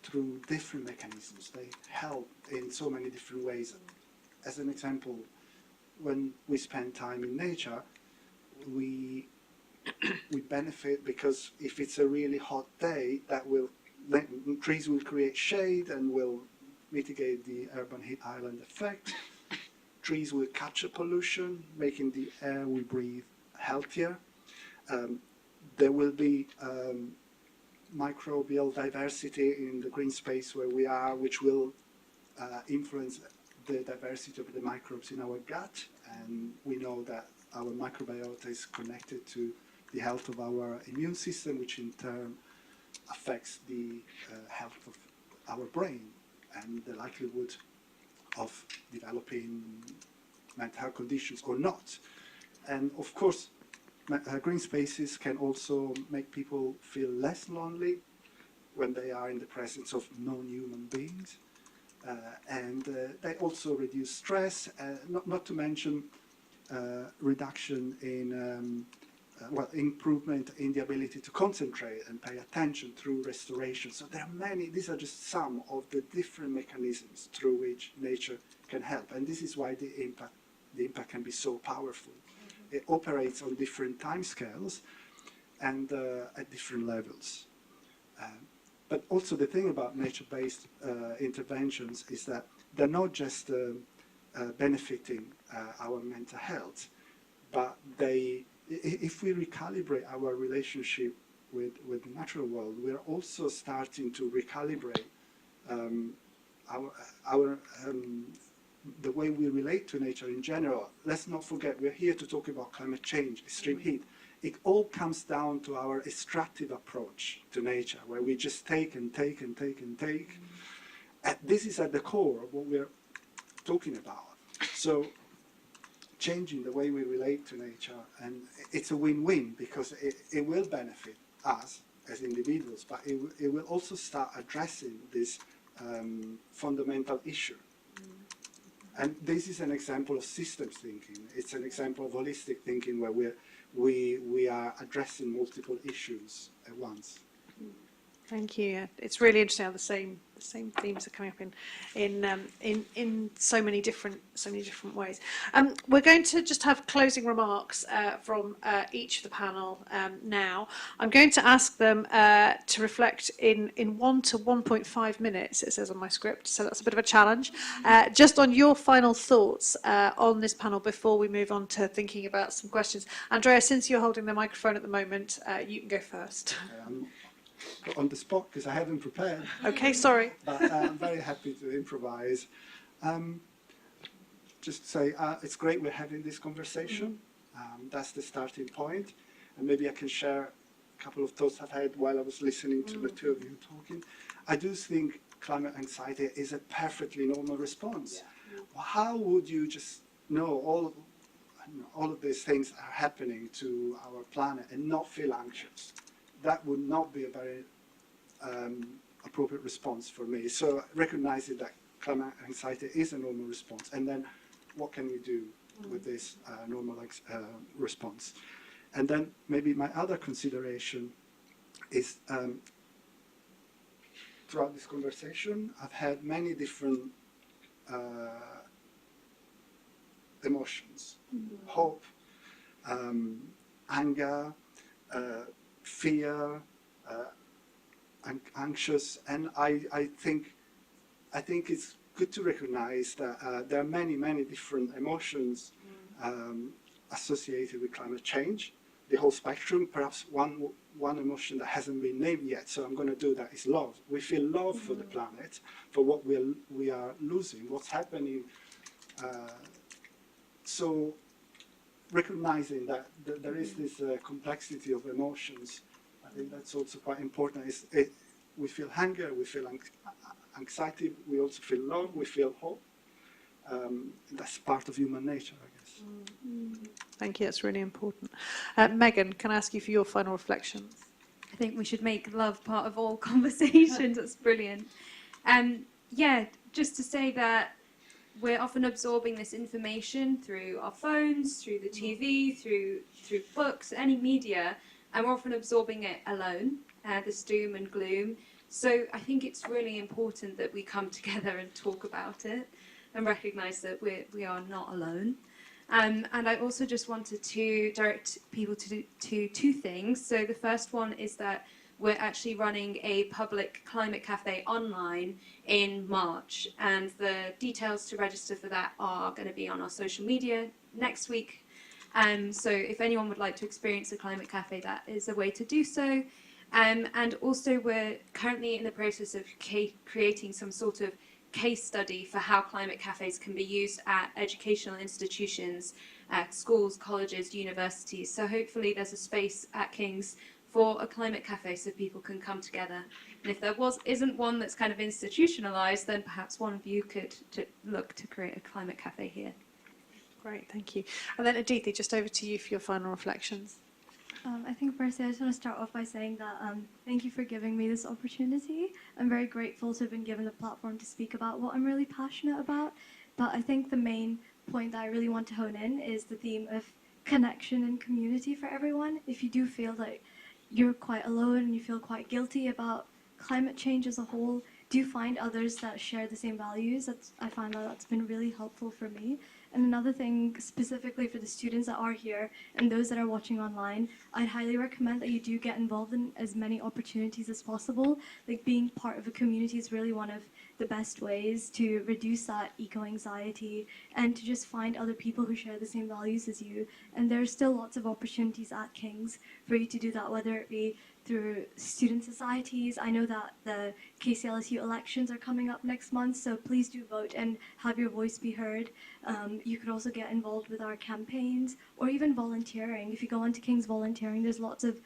through different mechanisms. They help in so many different ways. As an example, when we spend time in nature, we benefit because if it's a really hot day, trees will create shade and will mitigate the urban heat island effect. Trees will capture pollution, making the air we breathe healthier. There will be microbial diversity in the green space where we are, which will influence the diversity of the microbes in our gut. And we know that our microbiota is connected to the health of our immune system, which in turn affects the health of our brain and the likelihood of developing mental health conditions or not. And of course, green spaces can also make people feel less lonely when they are in the presence of non-human beings. And they also reduce stress, not to mention reduction in, improvement in the ability to concentrate and pay attention through restoration. So there are many, these are just some of the different mechanisms through which nature can help. And this is why the impact can be so powerful. It operates on different timescales and at different levels. But also the thing about nature-based interventions is that they're not just benefiting our mental health, but if we recalibrate our relationship with the natural world, we're also starting to recalibrate the way we relate to nature in general. Let's not forget, we're here to talk about climate change, extreme heat. It all comes down to our extractive approach to nature, where we just take and take and take and take. And this is at the core of what we're talking about. So changing the way we relate to nature, and it's a win-win because it will benefit us as individuals, but it will also start addressing this fundamental issue. And this is an example of systems thinking. It's an example of holistic thinking where we are addressing multiple issues at once. Thank you. Yeah, it's really interesting how the same themes are coming up in so many different ways. We're going to just have closing remarks from each of the panel now. I'm going to ask them to reflect in 1 to 1.5 minutes. It says on my script, so that's a bit of a challenge. Just on your final thoughts on this panel before we move on to thinking about some questions. Andrea, since you're holding the microphone at the moment, you can go first. On the spot because I haven't prepared. Okay, sorry. But I'm very happy to improvise. Just to say, it's great we're having this conversation. That's the starting point. And maybe I can share a couple of thoughts I've had while I was listening to the two of you talking. I do think climate anxiety is a perfectly normal response. Yeah. Well, how would you just know all of these things are happening to our planet and not feel anxious? That would not be a very appropriate response for me. So recognizing that climate anxiety is a normal response, and then what can we do with this normal response? And then maybe my other consideration is throughout this conversation, I've had many different emotions, hope, anger, fear, anxious, and I think it's good to recognize that there are many different emotions associated with climate change, the whole spectrum. Perhaps one emotion that hasn't been named yet, so I'm going to do that, is love. We feel love for the planet, for what we are losing, what's happening. So recognizing that there is this complexity of emotions, I think that's also quite important. We feel hunger, we feel anxiety, we also feel love, we feel hope. That's part of human nature, I guess. Thank you, that's really important. Megan, can I ask you for your final reflections? I think we should make love part of all conversations. That's brilliant. Yeah, just to say that we're often absorbing this information through our phones, through the TV, through books, any media, and we're often absorbing it alone, this doom and gloom. So I think it's really important that we come together and talk about it and recognise that we are not alone. And I also just wanted to direct people to two things. So the first one is that we're actually running a public climate cafe online in March, and the details to register for that are going to be on our social media next week. So if anyone would like to experience a climate cafe, that is a way to do so. And also we're currently in the process of creating some sort of case study for how climate cafes can be used at educational institutions, at schools, colleges, universities. So hopefully there's a space at King's for a climate cafe so people can come together. And if there isn't one that's kind of institutionalized, then perhaps one of you could look to create a climate cafe here. Great, thank you. And then Aditi, just over to you for your final reflections. I think firstly, I just want to start off by saying that thank you for giving me this opportunity. I'm very grateful to have been given the platform to speak about what I'm really passionate about. But I think the main point that I really want to hone in is the theme of connection and community for everyone. If you do feel like you're quite alone and you feel quite guilty about climate change as a whole, do find others that share the same values. I find that that's been really helpful for me. And another thing specifically for the students that are here and those that are watching online, I'd highly recommend that you do get involved in as many opportunities as possible. Like, being part of a community is really one of the best ways to reduce that eco-anxiety and to just find other people who share the same values as you. And there are still lots of opportunities at King's for you to do that, whether it be through student societies. I know that the KCLSU elections are coming up next month, so please do vote and have your voice be heard. You could also get involved with our campaigns or even volunteering. If you go onto King's Volunteering, there's lots of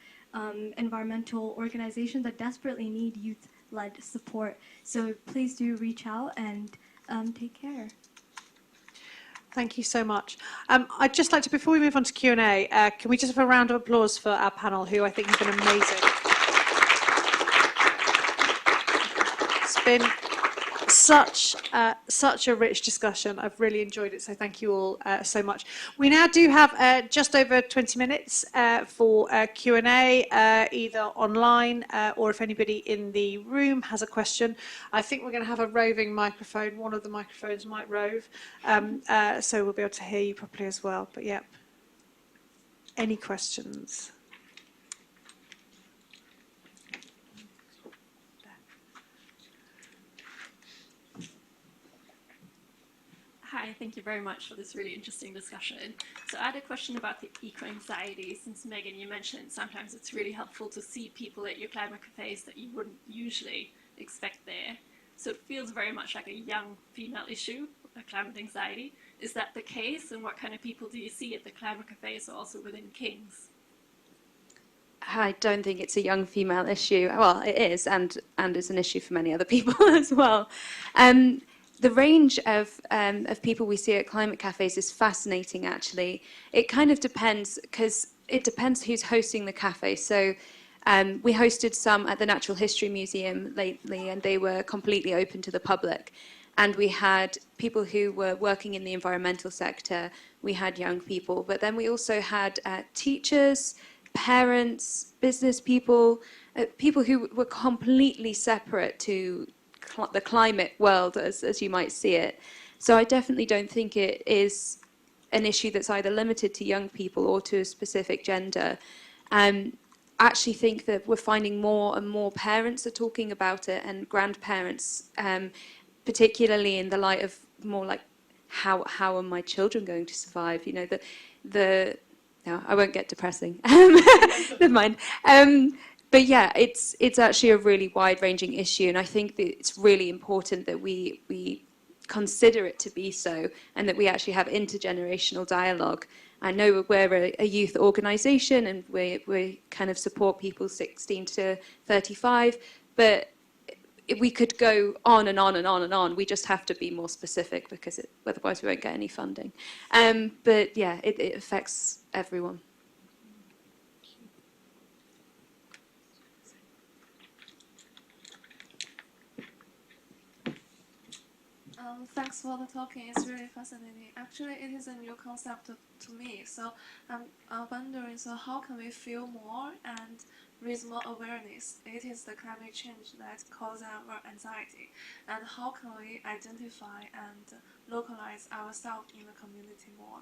environmental organizations that desperately need youth-led support. So please do reach out and take care. Thank you so much. I'd just like to, before we move on to Q&A, can we just have a round of applause for our panel, who I think have been amazing. It's been such a rich discussion. I've really enjoyed it, so thank you all so much. We now do have just over 20 minutes for Q&A, either online or if anybody in the room has a question. I think we're going to have a roving microphone. One of the microphones might rove, so we'll be able to hear you properly as well. But yeah, any questions? Hi, thank you very much for this really interesting discussion. So I had a question about the eco-anxiety. Since Megan, you mentioned sometimes it's really helpful to see people at your climate cafes that you wouldn't usually expect there. So it feels very much like a young female issue, climate anxiety. Is that the case? And what kind of people do you see at the climate cafes or also within King's? I don't think it's a young female issue. Well, it is, and it's an issue for many other people as well. The range of people we see at climate cafes is fascinating, actually. It kind of depends, because it depends who's hosting the cafe. So we hosted some at the Natural History Museum lately, and they were completely open to the public. And we had people who were working in the environmental sector. We had young people, but then we also had teachers, parents, business people, people who were completely separate to the climate world as you might see it. So I definitely don't think it is an issue that's either limited to young people or to a specific gender. I actually think that we're finding more and more parents are talking about it, and grandparents, particularly in the light of more like how are my children going to survive? You know, no, I won't get depressing. Never mind. But yeah, it's actually a really wide-ranging issue, and I think that it's really important that we consider it to be so, and that we actually have intergenerational dialogue. I know we're a youth organisation, and we kind of support people 16 to 35, but we could go on and on and on and on. We just have to be more specific, because otherwise we won't get any funding. But yeah, it affects everyone. Thanks for the talking. It's really fascinating. Actually, it is a new concept to me. So I'm wondering, so how can we feel more and raise more awareness? It is the climate change that causes our anxiety. And how can we identify and localize ourselves in the community more?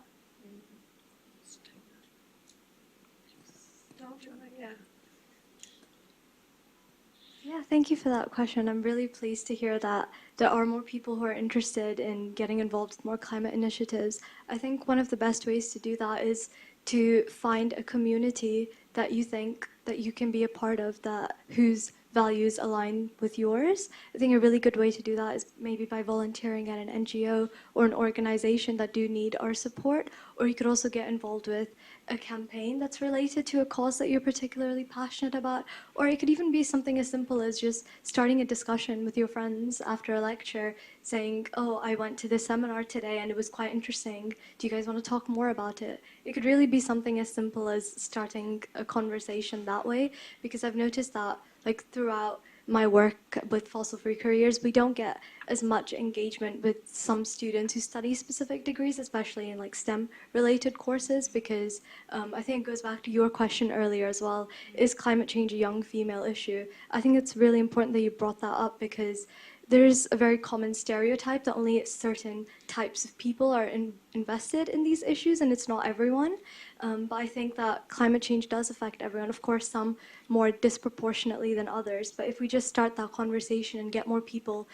Yeah, thank you for that question. I'm really pleased to hear that there are more people who are interested in getting involved with more climate initiatives. I think one of the best ways to do that is to find a community that you think that you can be a part of, that whose values align with yours. I think a really good way to do that is maybe by volunteering at an NGO or an organization that do need our support, or you could also get involved with a campaign that's related to a cause that you're particularly passionate about, or it could even be something as simple as just starting a discussion with your friends after a lecture, saying, oh, I went to this seminar today and it was quite interesting. Do you guys want to talk more about it? It could really be something as simple as starting a conversation that way, because I've noticed that like throughout my work with fossil-free careers, we don't get as much engagement with some students who study specific degrees, especially in like STEM-related courses, because I think it goes back to your question earlier as well, is climate change a young female issue? I think it's really important that you brought that up, because there's a very common stereotype that only certain types of people are invested in these issues, and it's not everyone. But I think that climate change does affect everyone. Of course, some more disproportionately than others. But if we just start that conversation and get more people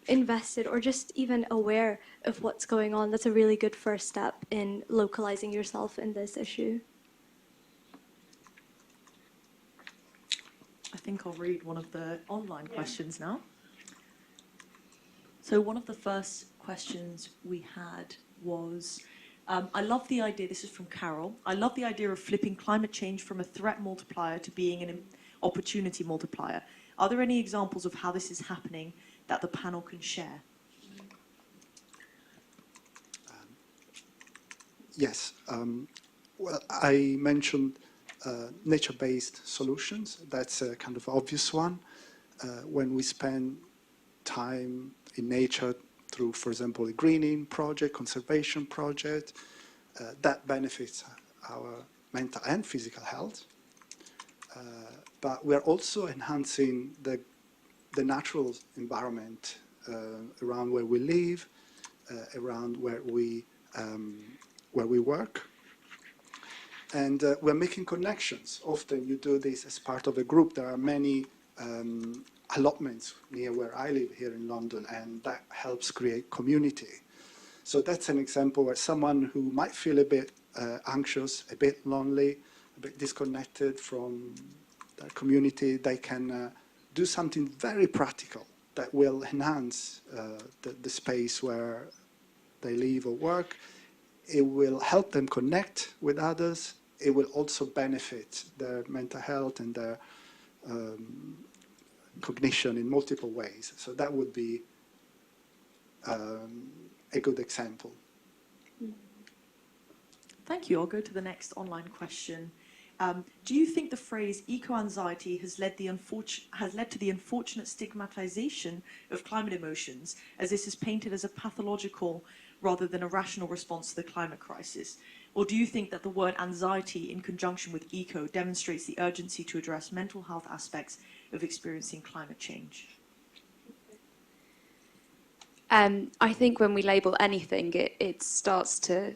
invested or just even aware of what's going on, that's a really good first step in localizing yourself in this issue. I think I'll read one of the online questions now. So one of the first questions we had was, I love the idea, this is from Carol, I love the idea of flipping climate change from a threat multiplier to being an opportunity multiplier. Are there any examples of how this is happening that the panel can share? Yes. Well, I mentioned nature-based solutions. That's a kind of obvious one. When we spend time in nature through, for example, a greening project, conservation project, that benefits our mental and physical health. But we're also enhancing the natural environment around where we live, around where we work. And we're making connections. Often you do this as part of a group. There are many allotments near where I live here in London, and that helps create community. So that's an example where someone who might feel a bit anxious, a bit lonely, a bit disconnected from their community, they can do something very practical that will enhance the space where they live or work. It will help them connect with others. It will also benefit their mental health and their cognition in multiple ways. So that would be a good example. Thank you. I'll go to the next online question. Do you think the phrase eco-anxiety has led to the unfortunate stigmatization of climate emotions, as this is painted as a pathological rather than a rational response to the climate crisis? Or do you think that the word anxiety in conjunction with eco demonstrates the urgency to address mental health aspects of experiencing climate change? I think when we label anything, it starts to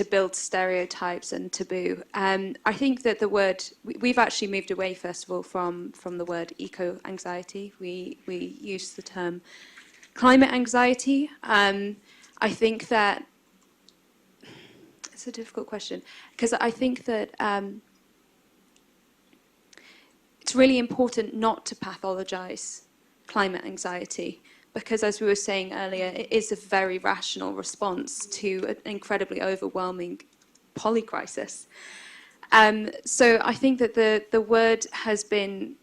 build stereotypes and taboo. I think that the word, we've actually moved away, first of all, from the word eco-anxiety. We use the term climate anxiety. I think that It's a difficult question because I think that it's really important not to pathologize climate anxiety because, as we were saying earlier, it is a very rational response to an incredibly overwhelming polycrisis. So I think that the word has been,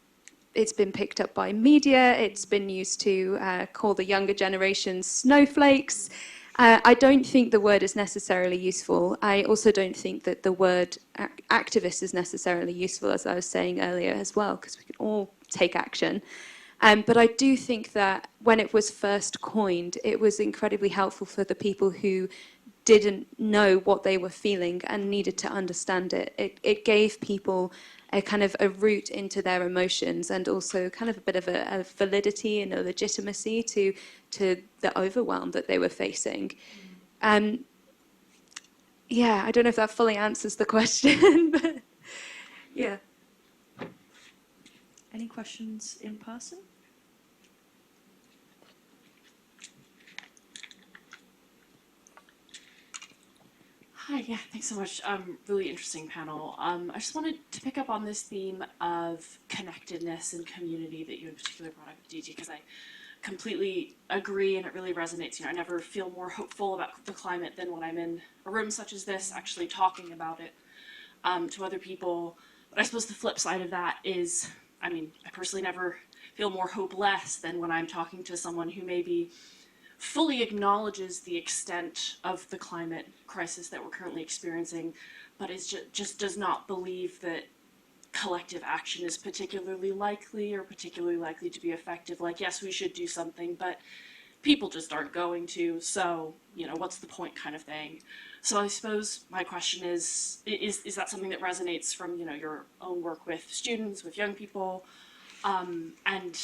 it's been picked up by media, it's been used to call the younger generation snowflakes. I don't think the word is necessarily useful. I also don't think that the word activist is necessarily useful, as I was saying earlier as well, because we can all take action. But I do think that when it was first coined, it was incredibly helpful for the people who didn't know what they were feeling and needed to understand it. It gave people a kind of a route into their emotions and also kind of a bit of a validity and a legitimacy to the overwhelm that they were facing. Yeah, I don't know if that fully answers the question, but yeah. Any questions in person? Hi, yeah, thanks so much. Really interesting panel. I just wanted to pick up on this theme of connectedness and community that you in particular brought up, DG, because I completely agree and it really resonates. You know, I never feel more hopeful about the climate than when I'm in a room such as this, actually talking about it to other people. But I suppose the flip side of that is, I mean, I personally never feel more hopeless than when I'm talking to someone who maybe fully acknowledges the extent of the climate crisis that we're currently experiencing, but is just does not believe that collective action is particularly likely or particularly likely to be effective. Like, yes, we should do something, but people just aren't going to, so, you know, what's the point kind of thing. So I suppose my question is that something that resonates from, you know, your own work with students, with young people, and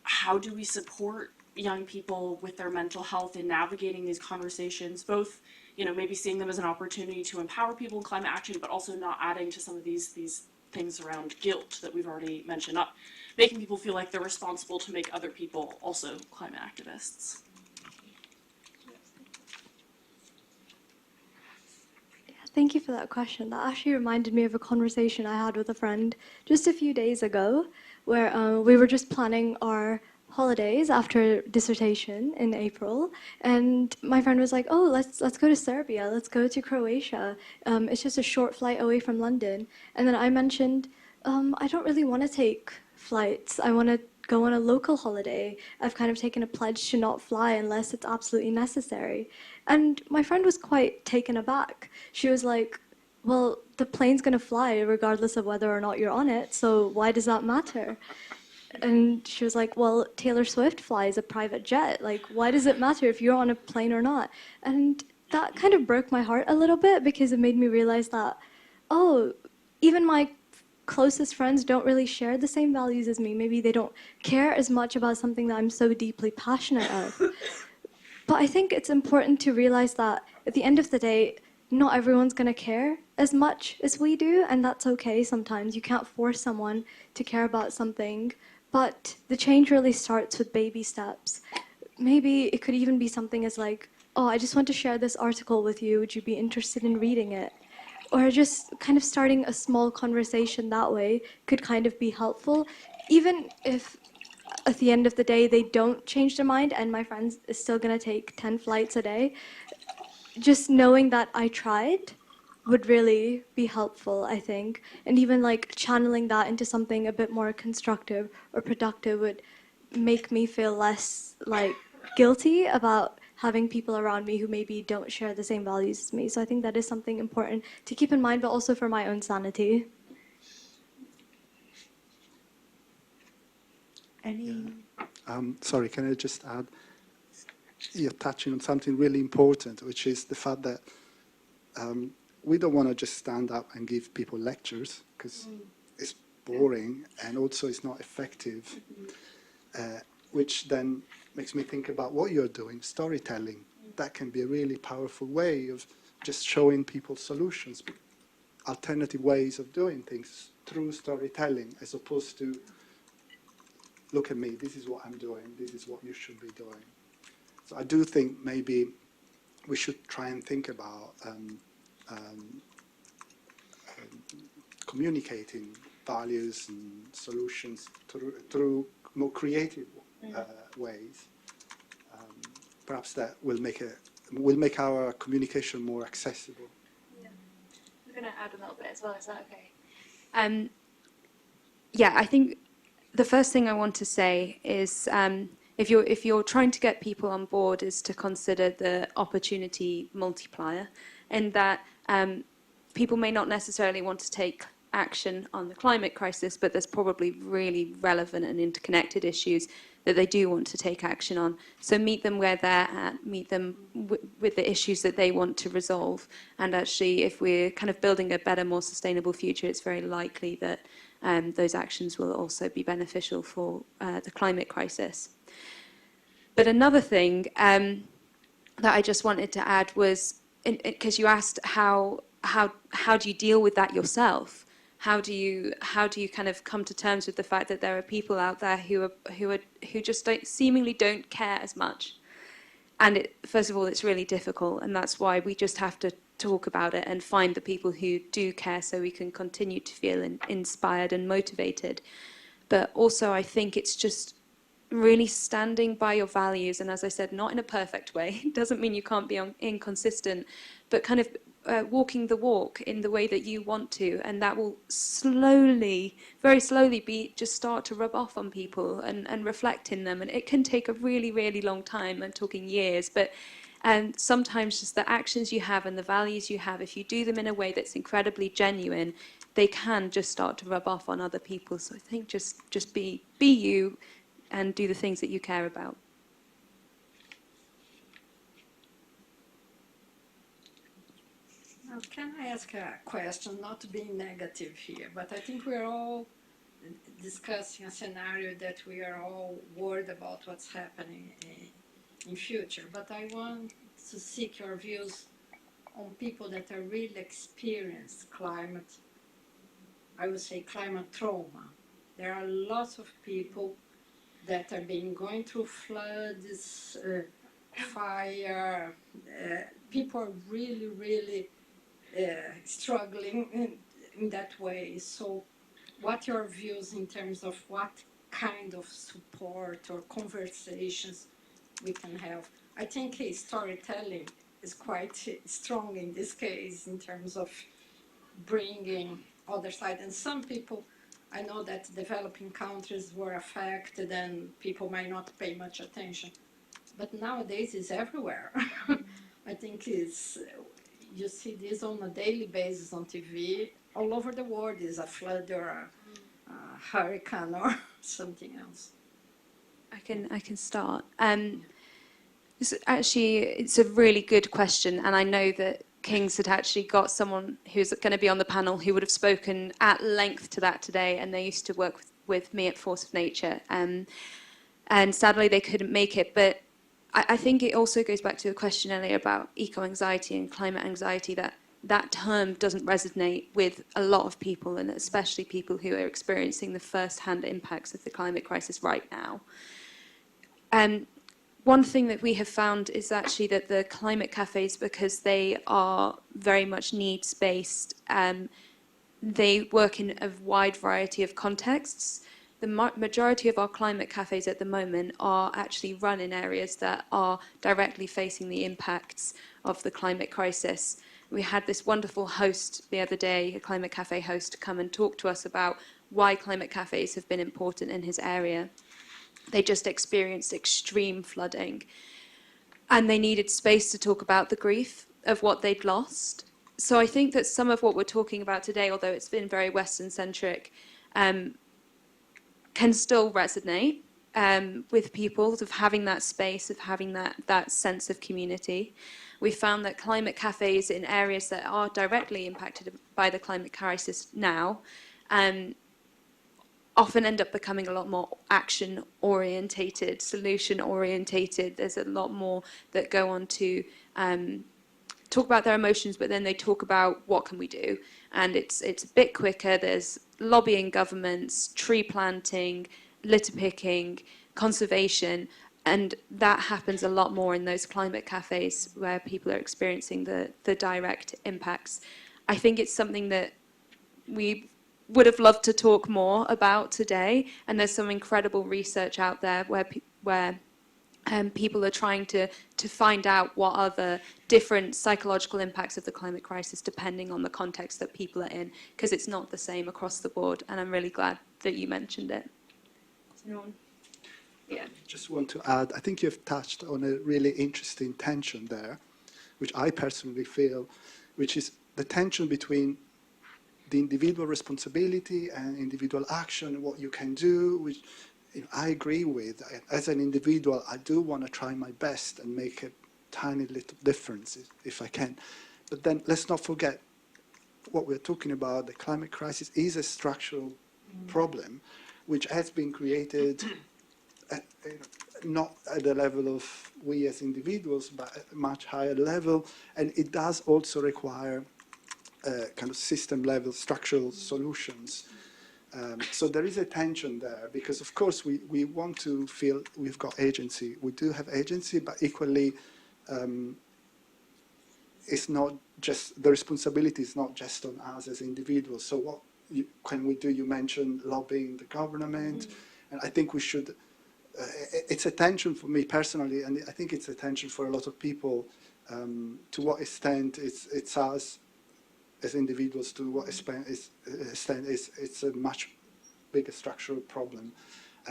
how do we support young people with their mental health in navigating these conversations, both, you know, maybe seeing them as an opportunity to empower people in climate action, but also not adding to some of these things around guilt that we've already mentioned, not making people feel like they're responsible to make other people also climate activists. Thank you for that question. That actually reminded me of a conversation I had with a friend just a few days ago, where we were just planning our holidays after dissertation in April, and my friend was like, "Oh, let's go to Serbia. Let's go to Croatia. It's just a short flight away from London." And then I mentioned, "I don't really want to take flights. I want to go on a local holiday. I've kind of taken a pledge to not fly unless it's absolutely necessary." And my friend was quite taken aback. She was like, "Well, the plane's going to fly regardless of whether or not you're on it, so why does that matter?" And she was like, "Well, Taylor Swift flies a private jet. Like, why does it matter if you're on a plane or not?" And that kind of broke my heart a little bit because it made me realize that, oh, even my closest friends don't really share the same values as me. Maybe they don't care as much about something that I'm so deeply passionate of. But I think it's important to realize that at the end of the day, not everyone's going to care as much as we do, and that's okay sometimes. You can't force someone to care about something, but the change really starts with baby steps. Maybe it could even be something as like, "Oh, I just want to share this article with you. Would you be interested in reading it?" Or just kind of starting a small conversation that way could kind of be helpful, even if at the end of the day they don't change their mind and my friend is still going to take 10 flights a day. Just knowing that I tried would really be helpful, I think. And even like channeling that into something a bit more constructive or productive would make me feel less like guilty about having people around me who maybe don't share the same values as me. So I think that is something important to keep in mind, but also for my own sanity. Sorry, can I just add? You're touching on something really important, which is the fact that we don't want to just stand up and give people lectures because it's boring and also it's not effective, which then makes me think about what you're doing, storytelling. That can be a really powerful way of just showing people solutions, alternative ways of doing things through storytelling, as opposed to, "Look at me, this is what I'm doing, this is what you should be doing." So I do think maybe we should try and think about communicating values and solutions through more creative ways. Perhaps that will make our communication more accessible. I'm going to add a little bit as well. Is that okay? Yeah, I think the first thing I want to say is if you're trying to get people on board, is to consider the opportunity multiplier, and that people may not necessarily want to take action on the climate crisis, but there's probably really relevant and interconnected issues that they do want to take action on. So meet them where they're at, meet them with the issues that they want to resolve. And actually, if we're kind of building a better, more sustainable future, it's very likely that those actions will also be beneficial for the climate crisis. But another thing that I just wanted to add was, because you asked how do you deal with that yourself? How do you kind of come to terms with the fact that there are people out there who just seemingly don't care as much? And first of all, it's really difficult, and that's why we just have to talk about it and find the people who do care, so we can continue to feel inspired and motivated. But also, I think it's just really standing by your values, and as I said, not in a perfect way. It doesn't mean you can't be inconsistent, but kind of walking the walk in the way that you want to, and that will slowly, very slowly, just start to rub off on people and reflect in them. And it can take a really, really long time. I'm talking years, but sometimes just the actions you have and the values you have, if you do them in a way that's incredibly genuine, they can just start to rub off on other people. So I think just be you and do the things that you care about. Now, can I ask a question, not to be negative here, but I think we're all discussing a scenario that we are all worried about what's happening in future. But I want to seek your views on people that are really experienced climate, I would say climate trauma. There are lots of people that are going through floods, fire. People are really, really struggling in that way. So what are your views in terms of what kind of support or conversations we can have? I think storytelling is quite strong in this case in terms of bringing other side. And some people, I know that developing countries were affected and people might not pay much attention. But nowadays it's everywhere. I think you see this on a daily basis on TV. All over the world is a flood or a hurricane or something else. I can start. It's a really good question, and I know that King's had actually got someone who's going to be on the panel who would have spoken at length to that today, and they used to work with me at Force of Nature, and sadly they couldn't make it. But I think it also goes back to the question earlier about eco-anxiety and climate anxiety, that term doesn't resonate with a lot of people, and especially people who are experiencing the first-hand impacts of the climate crisis right now. One thing that we have found is actually that the climate cafes, because they are very much needs-based, they work in a wide variety of contexts. The majority of our climate cafes at the moment are actually run in areas that are directly facing the impacts of the climate crisis. We had this wonderful host the other day, a climate cafe host, come and talk to us about why climate cafes have been important in his area. They just experienced extreme flooding, and they needed space to talk about the grief of what they'd lost. So I think that some of what we're talking about today, although it's been very Western-centric, can still resonate with people, of having that space, of having that sense of community. We found that climate cafes in areas that are directly impacted by the climate crisis now often end up becoming a lot more action-orientated, solution-orientated. There's a lot more that go on to talk about their emotions, but then they talk about what can we do. And it's a bit quicker. There's lobbying governments, tree planting, litter picking, conservation, And that happens a lot more in those climate cafes where people are experiencing the direct impacts. I think it's something that we would have loved to talk more about today, and there's some incredible research out there where people are trying to find out what are the different psychological impacts of the climate crisis depending on the context that people are in, because it's not the same across the board, and I'm really glad that you mentioned it. Yeah. Just want to add, I think you've touched on a really interesting tension there, which I personally feel, which is the tension between the individual responsibility and individual action, what you can do, which I agree with. As an individual, I do want to try my best and make a tiny little difference if I can. But then let's not forget what we're talking about. The climate crisis is a structural problem which has been created not at the level of we as individuals, but at a much higher level. And it does also require kind of system level structural solutions. So there is a tension there, because of course we want to feel we've got agency. We do have agency, but equally it's not just, the responsibility is not just on us as individuals. So what can we do? You mentioned lobbying the government, and I think we should, it's a tension for me personally, and I think it's a tension for a lot of people, to what extent it's us as individuals, to what extent it's a much bigger structural problem.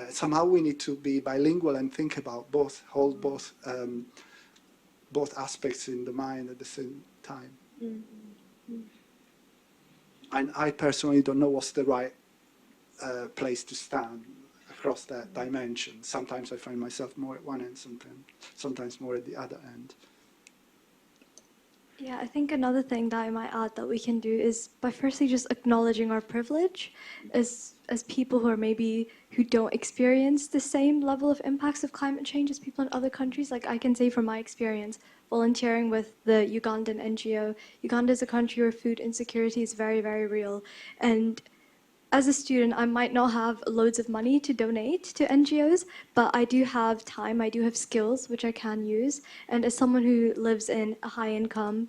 Somehow we need to be bilingual and think about both, hold both aspects in the mind at the same time. And I personally don't know what's the right place to stand across that dimension. Sometimes I find myself more at one end, sometimes more at the other end. Yeah, I think another thing that I might add that we can do is by firstly just acknowledging our privilege as people who don't experience the same level of impacts of climate change as people in other countries. Like I can say from my experience, volunteering with the Ugandan NGO, Uganda is a country where food insecurity is very, very real. And as a student, I might not have loads of money to donate to NGOs, but I do have time, I do have skills which I can use. And as someone who lives in a high-income,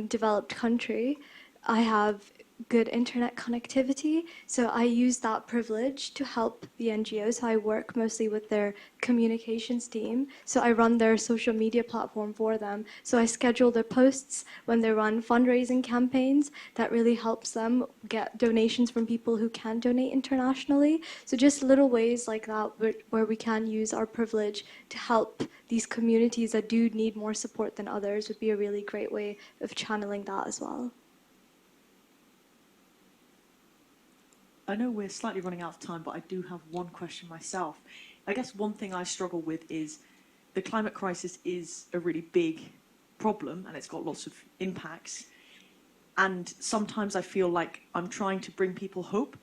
developed country, I have good internet connectivity, so I use that privilege to help the NGOs. So I work mostly with their communications team, so I run their social media platform for them. So I schedule their posts when they run fundraising campaigns. That really helps them get donations from people who can donate internationally. So just little ways like that where we can use our privilege to help these communities that do need more support than others would be a really great way of channeling that as well. I know we're slightly running out of time, but I do have one question myself. I guess one thing I struggle with is the climate crisis is a really big problem and it's got lots of impacts. And sometimes I feel like I'm trying to bring people hope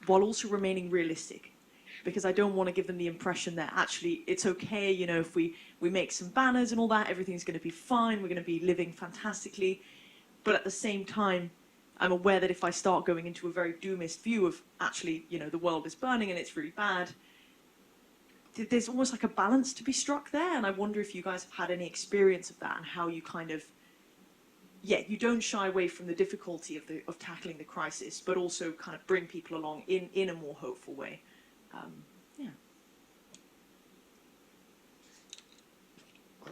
while also remaining realistic, because I don't want to give them the impression that actually it's okay, you know, if we make some banners and all that, everything's going to be fine, we're going to be living fantastically. But at the same time, I'm aware that if I start going into a very doomist view of actually, you know, the world is burning and it's really bad, there's almost like a balance to be struck there. And I wonder if you guys have had any experience of that and how you kind of, yeah, you don't shy away from the difficulty of tackling the crisis, but also kind of bring people along in a more hopeful way. Yeah.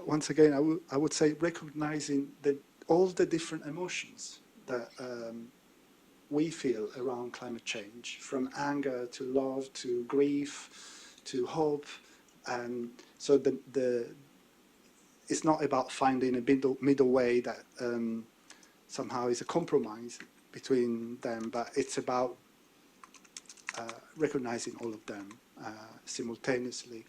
Once again, I would say recognizing all the different emotions that we feel around climate change, from anger to love to grief to hope. So it's not about finding a middle way that somehow is a compromise between them, but it's about recognizing all of them simultaneously,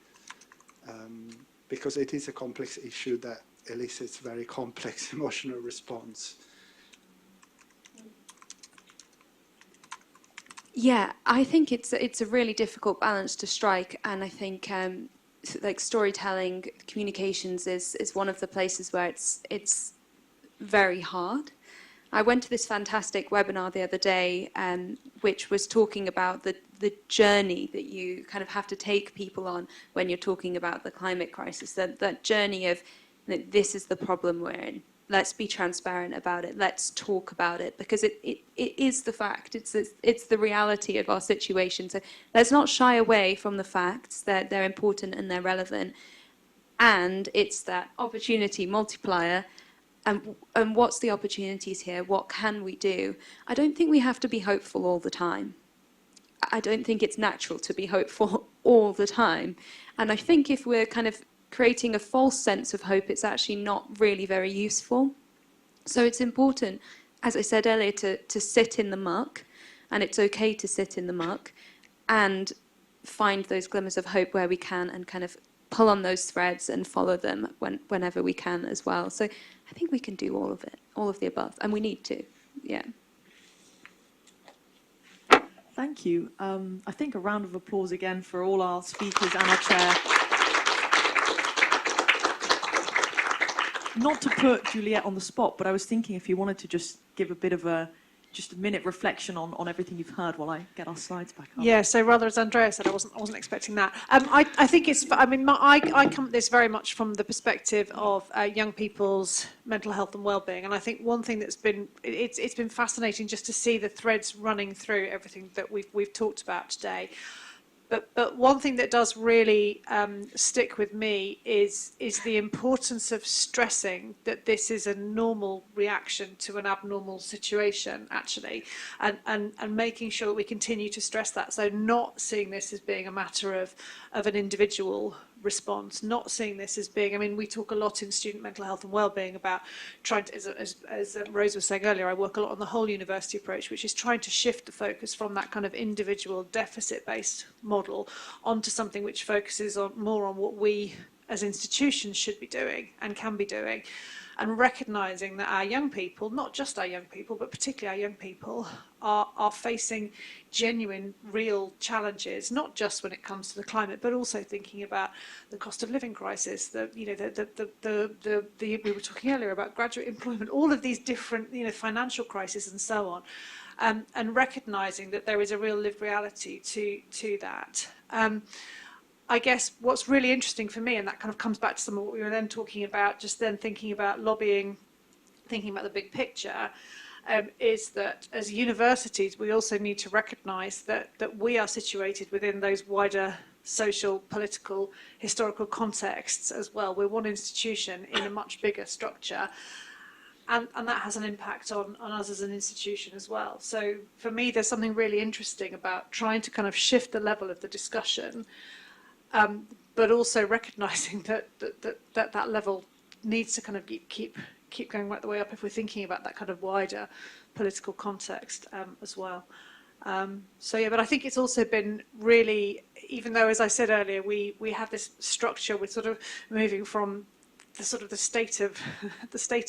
because it is a complex issue that elicits very complex emotional response. Yeah, I think it's a really difficult balance to strike, and I think like storytelling, communications is one of the places where it's very hard. I went to this fantastic webinar the other day, which was talking about the journey that you kind of have to take people on when you're talking about the climate crisis. That journey of, this is the problem we're in. Let's be transparent about it. Let's talk about it, because it is the fact. It's the reality of our situation. So let's not shy away from the facts. They're important and they're relevant. And it's that opportunity multiplier. And what's the opportunities here? What can we do? I don't think we have to be hopeful all the time. I don't think it's natural to be hopeful all the time. And I think if we're kind of creating a false sense of hope, it's actually not really very useful. So it's important, as I said earlier, to sit in the muck, and it's okay to sit in the muck, and find those glimmers of hope where we can, and kind of pull on those threads and follow them whenever we can as well. So I think we can do all of it, all of the above, and we need to, yeah. Thank you. I think a round of applause again for all our speakers and our chair. Not to put Juliet on the spot, but I was thinking if you wanted to just give a bit of just a minute reflection on everything you've heard while I get our slides back up. Yeah, so rather as Andrea said, I wasn't expecting that. I think it's, I mean, I come at this very much from the perspective of young people's mental health and well-being, and I think one thing that's been, it's been fascinating just to see the threads running through everything that we've talked about today. But one thing that does really stick with me is the importance of stressing that this is a normal reaction to an abnormal situation, actually, and making sure that we continue to stress that. So not seeing this as being a matter of an individual response, not seeing this as being, I mean, we talk a lot in student mental health and well-being about trying to, as Rose was saying earlier, I work a lot on the whole university approach, which is trying to shift the focus from that kind of individual deficit-based model onto something which focuses on more on what we as institutions should be doing and can be doing, and recognising that our young people, not just our young people, but particularly our young people, are facing genuine, real challenges, not just when it comes to the climate, but also thinking about the cost of living crisis, we were talking earlier about graduate employment, all of these different, financial crises and so on, and recognising that there is a real lived reality to that. I guess what's really interesting for me, and that kind of comes back to some of what we were then talking about, just then thinking about lobbying, thinking about the big picture, is that as universities, we also need to recognise that we are situated within those wider social, political, historical contexts as well. We're one institution in a much bigger structure. And that has an impact on us as an institution as well. So for me, there's something really interesting about trying to kind of shift the level of the discussion, but also recognising that level needs to kind of keep going right the way up if we're thinking about that kind of wider political context as well. So yeah, but I think it's also been really, even though, as I said earlier, we have this structure, we're sort of moving from the state of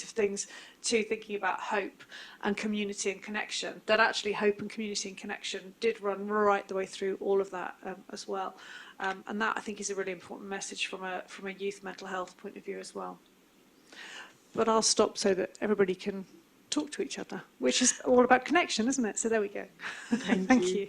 things to thinking about hope and community and connection, that actually hope and community and connection did run right the way through all of that as well. And that, I think, is a really important message from a youth mental health point of view as well. But I'll stop so that everybody can talk to each other, which is all about connection, isn't it? So there we go. Thank you.